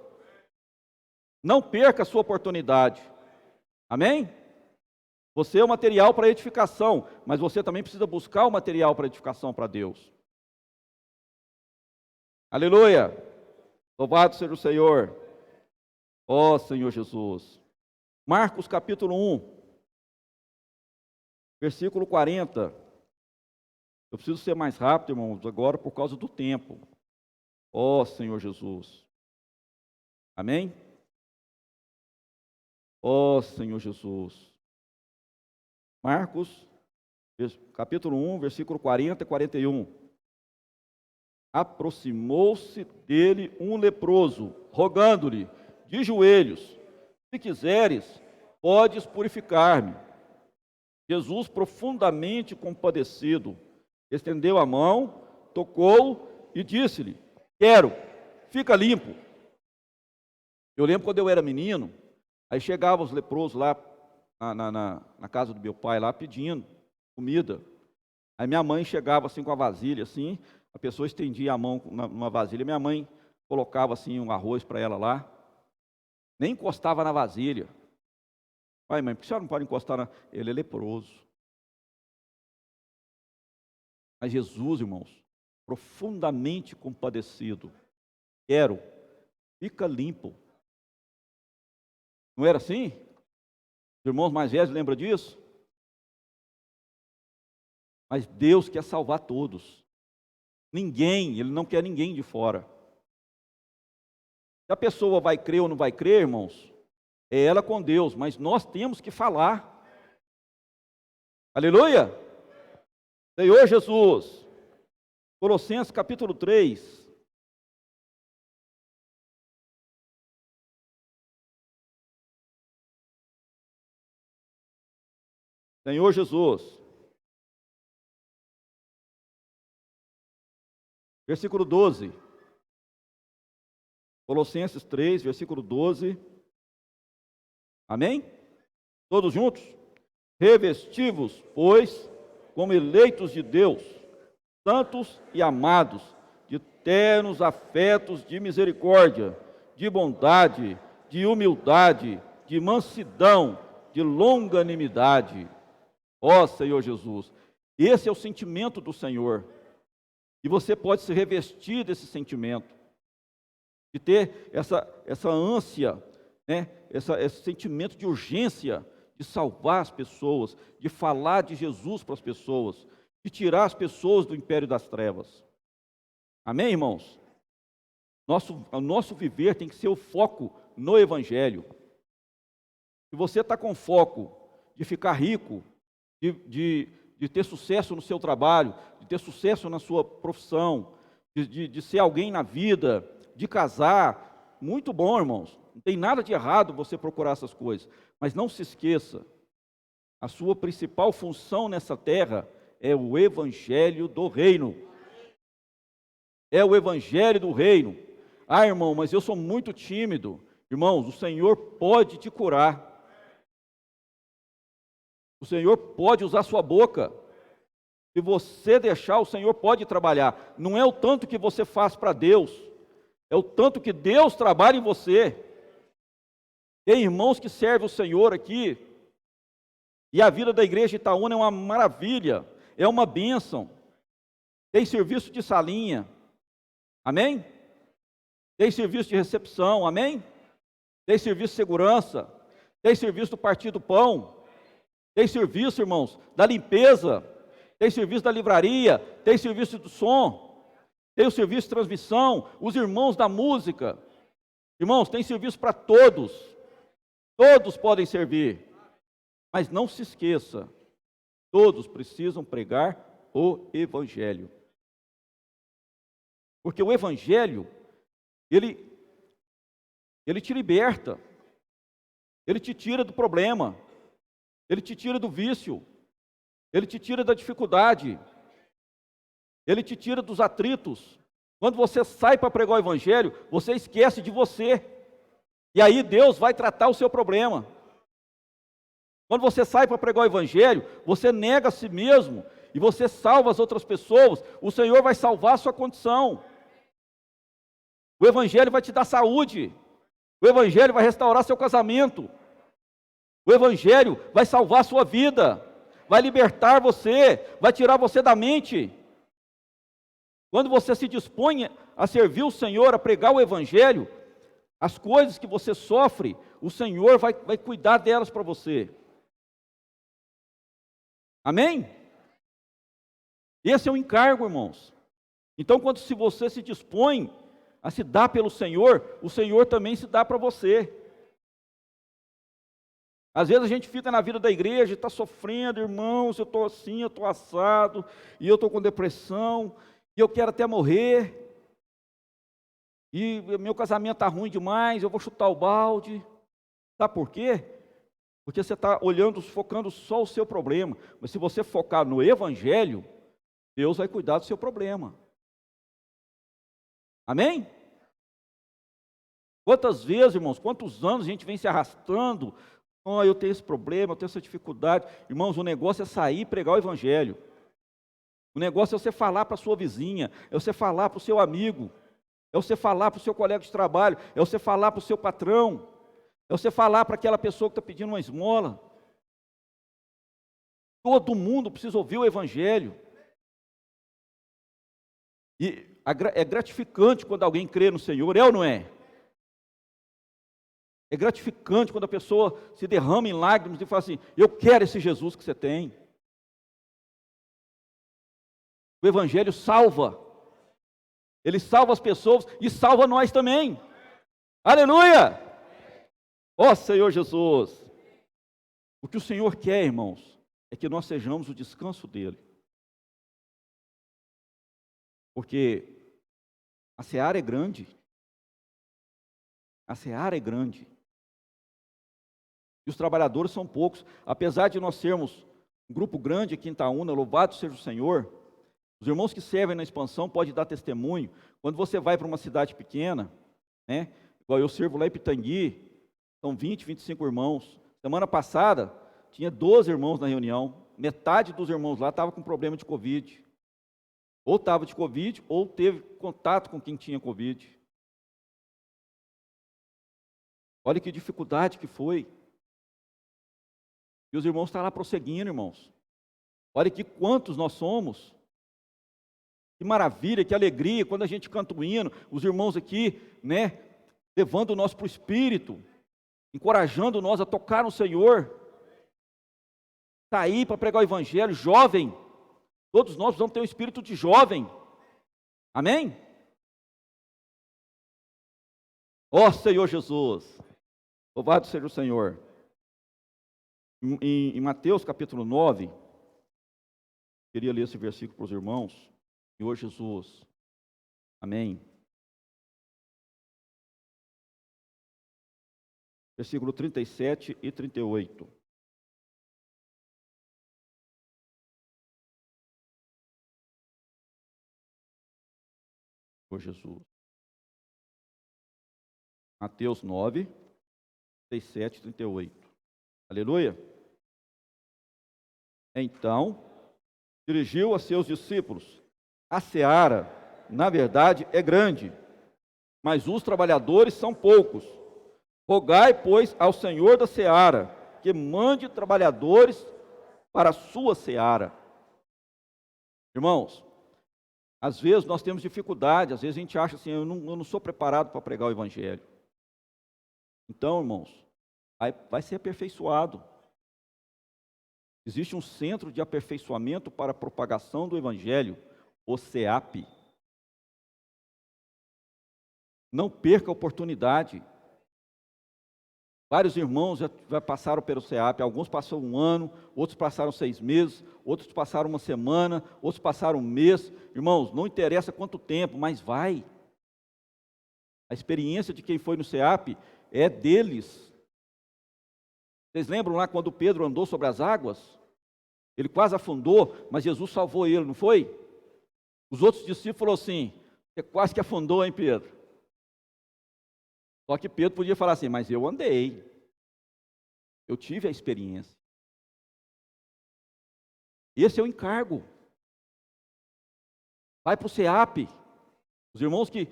Não perca a sua oportunidade. Amém? Você é o material para edificação, mas você também precisa buscar o material para edificação para Deus. Aleluia! Louvado seja o Senhor. Ó Senhor Jesus. Marcos capítulo 1, versículo 40. Eu preciso ser mais rápido, irmãos, agora por causa do tempo. Ó Senhor Jesus. Amém? Ó Senhor Jesus. Marcos, capítulo 1, versículo 40 e 41. Aproximou-se dele um leproso, rogando-lhe, de joelhos: se quiseres, podes purificar-me. Jesus, profundamente compadecido, estendeu a mão, tocou e disse-lhe: quero, fica limpo. Eu lembro quando eu era menino, aí chegavam os leprosos lá na casa do meu pai, lá pedindo comida. Aí minha mãe chegava assim com a vasilha, assim, a pessoa estendia a mão numa vasilha, minha mãe colocava assim um arroz para ela lá, nem encostava na vasilha. Pai, mãe, por que a senhora não pode encostar na... Ele é leproso. Mas Jesus, irmãos, profundamente compadecido, quero, fica limpo. Não era assim? Os irmãos mais velhos lembram disso? Mas Deus quer salvar todos. Ninguém, Ele não quer ninguém de fora. Se a pessoa vai crer ou não vai crer, irmãos, é ela com Deus, mas nós temos que falar. Aleluia! Senhor Jesus. Colossenses capítulo 3. Senhor Jesus. Versículo 12. Colossenses 3, versículo 12. Amém? Todos juntos? Revesti-vos, pois, como eleitos de Deus, santos e amados, de ternos afetos de misericórdia, de bondade, de humildade, de mansidão, de longanimidade. Ó Senhor Jesus, esse é o sentimento do Senhor. E você pode se revestir desse sentimento, de ter essa ânsia, né? Esse sentimento de urgência de salvar as pessoas, de falar de Jesus para as pessoas, de tirar as pessoas do império das trevas. Amém, irmãos? O nosso viver tem que ser o foco no Evangelho. Se você está com foco de ficar rico, de ter sucesso no seu trabalho, de ter sucesso na sua profissão, de ser alguém na vida, de casar, muito bom, irmãos. Não tem nada de errado você procurar essas coisas. Mas não se esqueça, a sua principal função nessa terra é o Evangelho do Reino. É o Evangelho do Reino. Ah, irmão, mas eu sou muito tímido. Irmãos, o Senhor pode te curar. O Senhor pode usar sua boca. Se você deixar, o Senhor pode trabalhar. Não é o tanto que você faz para Deus, é o tanto que Deus trabalha em você. Tem irmãos que servem o Senhor aqui, e a vida da igreja de Itaúna é uma maravilha, é uma bênção. Tem serviço de salinha, amém? Tem serviço de recepção, amém? Tem serviço de segurança, tem serviço do Partido Pão, tem serviço, irmãos, da limpeza, tem serviço da livraria, tem serviço do som, tem o serviço de transmissão, os irmãos da música. Irmãos, tem serviço para todos. Todos podem servir. Mas não se esqueça, todos precisam pregar o Evangelho. Porque o Evangelho, ele te liberta, ele te tira do problema, ele te tira do vício, ele te tira da dificuldade, ele te tira dos atritos. Quando você sai para pregar o Evangelho, você esquece de você, e aí Deus vai tratar o seu problema. Quando você sai para pregar o Evangelho, você nega a si mesmo, e você salva as outras pessoas, o Senhor vai salvar a sua condição. O Evangelho vai te dar saúde, O Evangelho vai restaurar seu casamento. O Evangelho vai salvar a sua vida, vai libertar você, vai tirar você da mente. Quando você se dispõe a servir o Senhor, a pregar o Evangelho, as coisas que você sofre, o Senhor vai cuidar delas para você. Amém? Esse é o encargo, irmãos. Então, se você se dispõe a se dar pelo Senhor, o Senhor também se dá para você. Às vezes a gente fica na vida da igreja e está sofrendo, irmãos, eu estou assim, eu estou assado, e eu estou com depressão, e eu quero até morrer, e meu casamento está ruim demais, eu vou chutar o balde. Sabe por quê? Porque você está olhando, focando só o seu problema. Mas se você focar no Evangelho, Deus vai cuidar do seu problema. Amém? Quantas vezes, irmãos, quantos anos a gente vem se arrastando? Oh, eu tenho esse problema, eu tenho essa dificuldade. Irmãos, o negócio é sair e pregar o Evangelho. O negócio é você falar para a sua vizinha, é você falar para o seu amigo, é você falar para o seu colega de trabalho, é você falar para o seu patrão, é você falar para aquela pessoa que está pedindo uma esmola. Todo mundo precisa ouvir o Evangelho. E é gratificante quando alguém crê no Senhor, é ou não é? É gratificante quando a pessoa se derrama em lágrimas e fala assim, eu quero esse Jesus que você tem. O Evangelho salva. Ele salva as pessoas e salva nós também. Aleluia! Ó Senhor Jesus! O que o Senhor quer, irmãos, é que nós sejamos o descanso dEle. Porque a seara é grande. A seara é grande. E os trabalhadores são poucos. Apesar de nós sermos um grupo grande aqui em Itaúna, louvado seja o Senhor, os irmãos que servem na expansão podem dar testemunho. Quando você vai para uma cidade pequena, né, igual eu sirvo lá em Pitangui, são 20, 25 irmãos. Semana passada, tinha 12 irmãos na reunião. Metade dos irmãos lá estava com problema de Covid. Ou estava de Covid, ou teve contato com quem tinha Covid. Olha que dificuldade que foi. E os irmãos estão lá prosseguindo, irmãos. Olha que quantos nós somos. Que maravilha, que alegria, quando a gente canta o hino, os irmãos aqui, né, levando nós para o Espírito, encorajando nós a tocar no Senhor, sair para pregar o Evangelho, jovem, todos nós precisamos ter um espírito de jovem, amém? Ó Senhor Jesus, louvado seja o Senhor. Em Mateus capítulo 9, queria ler esse versículo para os irmãos. Senhor Jesus, amém. Versículo 37 e 38. Senhor Jesus. Mateus 9, 37 e 38. Aleluia. Então, dirigiu a seus discípulos: a seara, na verdade, é grande, mas os trabalhadores são poucos. Rogai, pois, ao Senhor da seara, que mande trabalhadores para a sua seara. Irmãos, às vezes nós temos dificuldade, às vezes a gente acha assim, eu não sou preparado para pregar o Evangelho. Então, irmãos, vai ser aperfeiçoado. Existe um centro de aperfeiçoamento para a propagação do Evangelho, o CEAP. Não perca a oportunidade. Vários irmãos já passaram pelo CEAP, alguns passaram um ano, outros passaram 6 meses, outros passaram uma semana, outros passaram um mês. Irmãos, não interessa quanto tempo, mas vai. A experiência de quem foi no CEAP é deles. Vocês lembram lá quando Pedro andou sobre as águas? Ele quase afundou, mas Jesus salvou ele, não foi? Os outros discípulos falaram assim, você quase que afundou, hein, Pedro? Só que Pedro podia falar assim, mas eu andei, eu tive a experiência. Esse é o encargo. Vai para o CEAP. Os irmãos que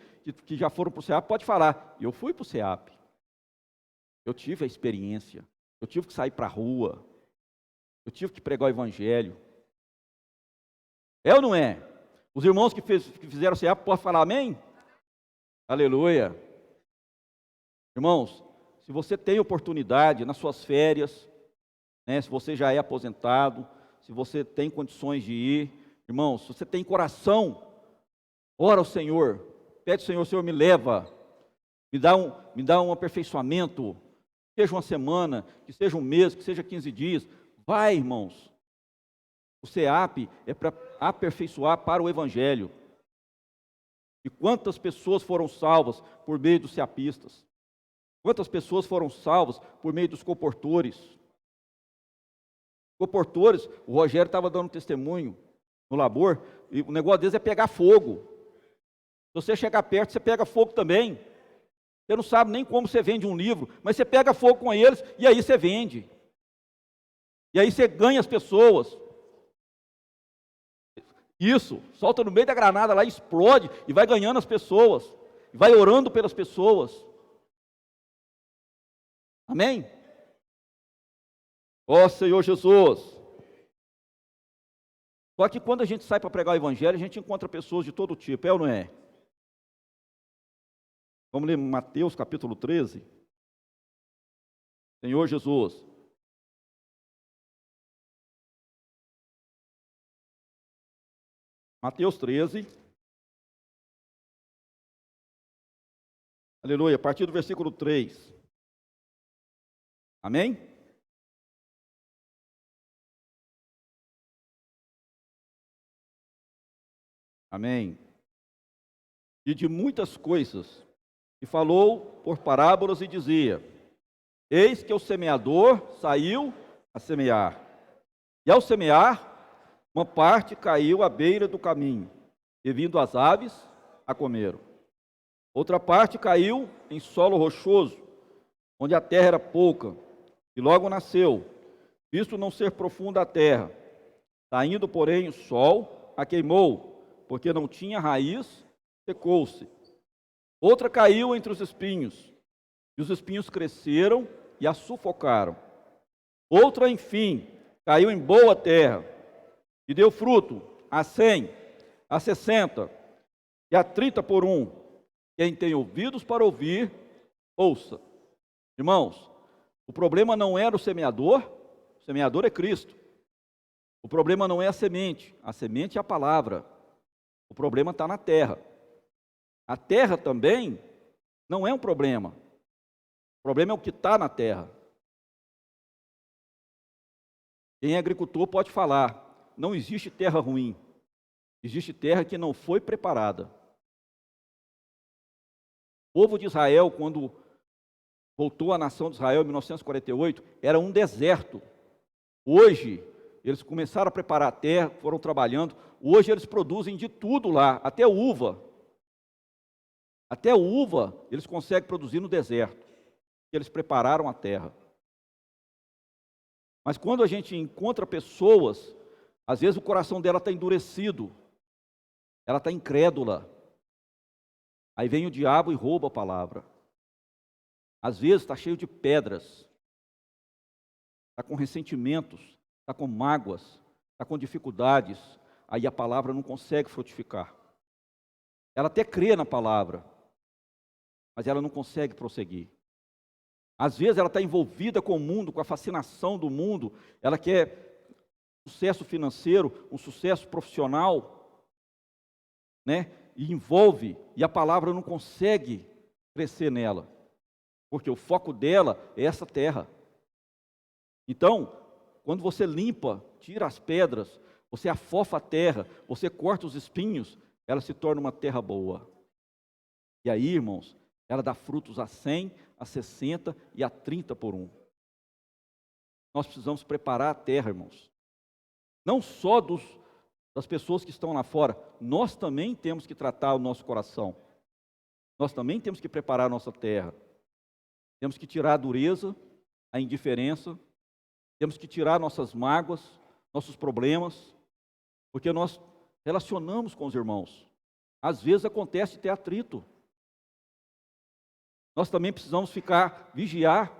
já foram para o CEAP podem falar, eu fui para o CEAP. Eu tive a experiência. Eu tive que sair para a rua. Eu tive que pregar o evangelho. É ou não é? Os irmãos que fizeram CA podem falar amém? Aleluia. Irmãos, se você tem oportunidade nas suas férias, né, se você já é aposentado, se você tem condições de ir, irmãos, se você tem coração, ora ao Senhor, pede ao Senhor, Senhor, me leva, me dá um aperfeiçoamento, seja uma semana, que seja um mês, que seja 15 dias, vai, irmãos. O CEAP é para aperfeiçoar para o Evangelho. E quantas pessoas foram salvas por meio dos ceapistas? Quantas pessoas foram salvas por meio dos comportores? Comportores, o Rogério estava dando testemunho no labor, e o negócio deles é pegar fogo. Se você chegar perto, você pega fogo também. Você não sabe nem como você vende um livro, mas você pega fogo com eles e aí você vende. E aí você ganha as pessoas. Isso, solta no meio da granada lá, explode e vai ganhando as pessoas. E vai orando pelas pessoas. Amém? Ó Senhor Jesus. Só que quando a gente sai para pregar o evangelho, a gente encontra pessoas de todo tipo, é ou não é? Vamos ler Mateus capítulo 13. Senhor Jesus. Mateus 13. Aleluia, a partir do versículo 3. Amém? Amém. E de muitas coisas, e falou por parábolas e dizia: eis que o semeador saiu a semear. E ao semear, uma parte caiu à beira do caminho, e vindo as aves a comeram. Outra parte caiu em solo rochoso, onde a terra era pouca, e logo nasceu, visto não ser profunda a terra. Saindo, porém, o sol a queimou, porque não tinha raiz, secou-se. Outra caiu entre os espinhos, e os espinhos cresceram e a sufocaram. Outra, enfim, caiu em boa terra, e deu fruto a 100, a 60 e a 30 por um. Quem tem ouvidos para ouvir, ouça. Irmãos, o problema não era o semeador é Cristo. O problema não é a semente é a palavra. O problema está na terra. A terra também não é um problema. O problema é o que está na terra. Quem é agricultor pode falar, não existe terra ruim. Existe terra que não foi preparada. O povo de Israel, quando voltou à nação de Israel em 1948, era um deserto. Hoje, eles começaram a preparar a terra, foram trabalhando. Hoje eles produzem de tudo lá, até uva. Até uva eles conseguem produzir no deserto. Eles prepararam a terra. Mas quando a gente encontra pessoas, às vezes o coração dela está endurecido. Ela está incrédula. Aí vem o diabo e rouba a palavra. Às vezes está cheio de pedras. Está com ressentimentos, está com mágoas, está com dificuldades. Aí a palavra não consegue frutificar. Ela até crê na palavra, mas ela não consegue prosseguir. Às vezes ela está envolvida com o mundo, com a fascinação do mundo. Ela quer sucesso financeiro, um sucesso profissional, né? E envolve, e a palavra não consegue crescer nela, porque o foco dela é essa terra. Então, quando você limpa, tira as pedras, você afofa a terra, você corta os espinhos, ela se torna uma terra boa. E aí, irmãos, ela dá frutos a 100, a 60 e a 30 por um. Nós precisamos preparar a terra, irmãos. Não só das pessoas que estão lá fora, nós também temos que tratar o nosso coração. Nós também temos que preparar a nossa terra. Temos que tirar a dureza, a indiferença, temos que tirar nossas mágoas, nossos problemas, porque nós relacionamos com os irmãos. Às vezes acontece ter atrito. Nós também precisamos vigiar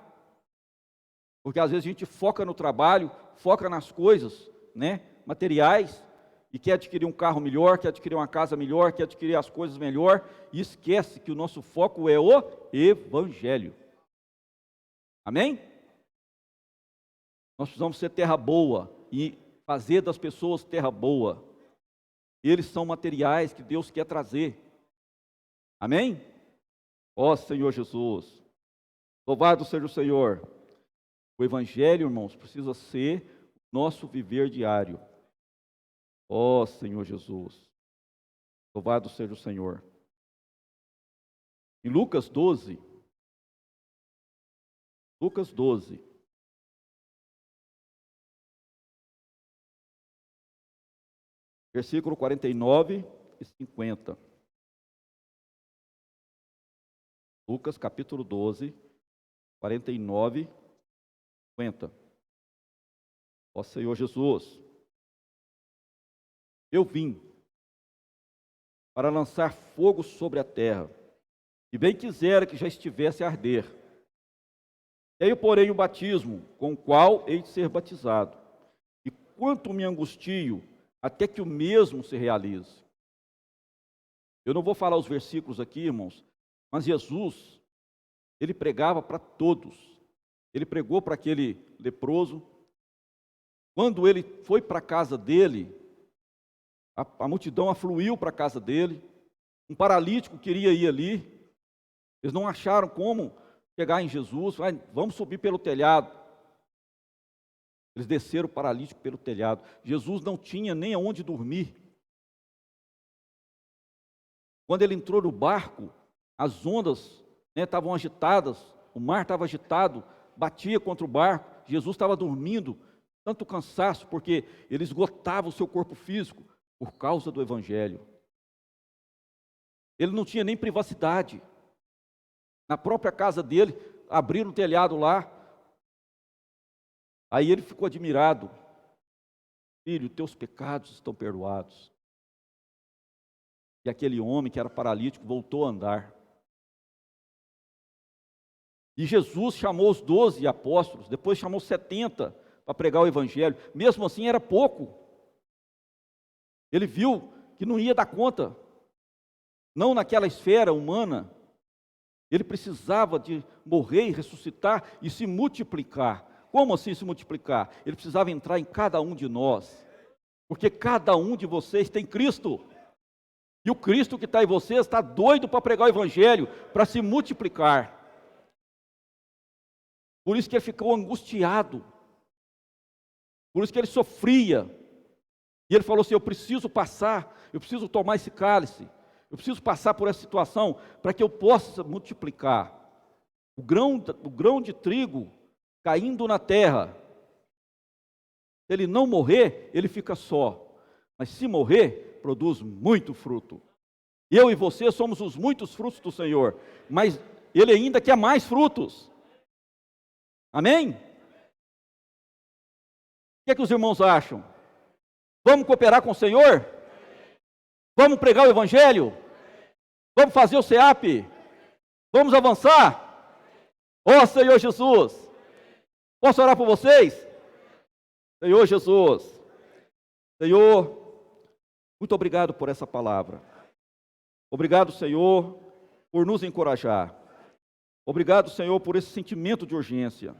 Porque às vezes a gente foca no trabalho, foca nas coisas, né, materiais, e quer adquirir um carro melhor, quer adquirir uma casa melhor, quer adquirir as coisas melhor, e esquece que o nosso foco é o Evangelho. Amém? Nós precisamos ser terra boa e fazer das pessoas terra boa. Eles são materiais que Deus quer trazer. Amém? Ó Senhor Jesus, louvado seja o Senhor. O Evangelho, irmãos, precisa ser nosso viver diário. Ó Senhor Jesus, louvado seja o Senhor. Em Lucas 12, versículo 49 e 50. Lucas capítulo 12, 49 e 50. Ó Senhor Jesus, eu vim para lançar fogo sobre a terra, e bem quisera que já estivesse a arder. Tenho, porém, o batismo com o qual hei de ser batizado, e quanto me angustio até que o mesmo se realize. Eu não vou falar os versículos aqui, irmãos, mas Jesus, ele pregava para todos. Ele pregou para aquele leproso. Quando ele foi para a casa dele, a multidão afluiu para a casa dele. Um paralítico queria ir ali. Eles não acharam como chegar em Jesus. Vamos subir pelo telhado. Eles desceram o paralítico pelo telhado. Jesus não tinha nem aonde dormir. Quando ele entrou no barco, as ondas estavam agitadas, o mar estava agitado, batia contra o barco. Jesus estava dormindo, tanto cansaço, porque ele esgotava o seu corpo físico por causa do Evangelho. Ele não tinha nem privacidade. Na própria casa dele, abriram o telhado lá. Aí ele ficou admirado. Filho, teus pecados estão perdoados. E aquele homem que era paralítico voltou a andar. E Jesus chamou os 12 apóstolos, depois chamou 70 para pregar o Evangelho. Mesmo assim era pouco. Ele viu que não ia dar conta. Não naquela esfera humana. Ele precisava de morrer e ressuscitar e se multiplicar. Como assim se multiplicar? Ele precisava entrar em cada um de nós. Porque cada um de vocês tem Cristo. E o Cristo que está em vocês está doido para pregar o Evangelho, para se multiplicar. Por isso que ele ficou angustiado. Por isso que ele sofria. E ele falou assim, eu preciso tomar esse cálice. Eu preciso passar por essa situação para que eu possa multiplicar. O grão de trigo caindo na terra. Se ele não morrer, ele fica só. Mas se morrer, produz muito fruto. Eu e você somos os muitos frutos do Senhor. Mas ele ainda quer mais frutos. Amém? O que os irmãos acham? Vamos cooperar com o Senhor? Vamos pregar o Evangelho? Vamos fazer o CEAP? Vamos avançar? Ó Senhor Jesus! Posso orar por vocês? Senhor Jesus, Senhor, muito obrigado por essa palavra. Obrigado, Senhor, por nos encorajar. Obrigado, Senhor, por esse sentimento de urgência.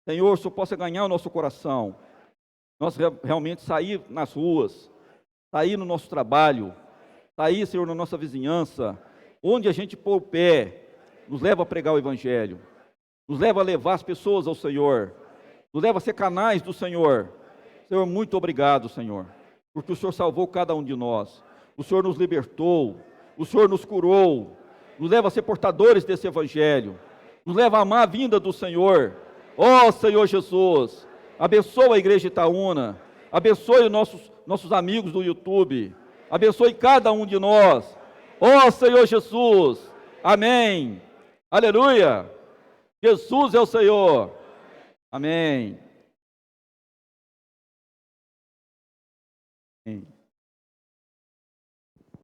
Senhor, o Senhor possa ganhar o nosso coração. Nós realmente sair nas ruas, sair no nosso trabalho, sair, Senhor, na nossa vizinhança, onde a gente pôr o pé, nos leva a pregar o Evangelho, nos leva a levar as pessoas ao Senhor, nos leva a ser canais do Senhor. Senhor, muito obrigado, Senhor, porque o Senhor salvou cada um de nós, o Senhor nos libertou, o Senhor nos curou, nos leva a ser portadores desse Evangelho, nos leva a amar a vinda do Senhor. Ó Senhor Jesus, abençoa a Igreja Itaúna, abençoe os nossos amigos do YouTube, abençoe cada um de nós. Ó Senhor Jesus, amém, aleluia, Jesus é o Senhor, amém. Amém.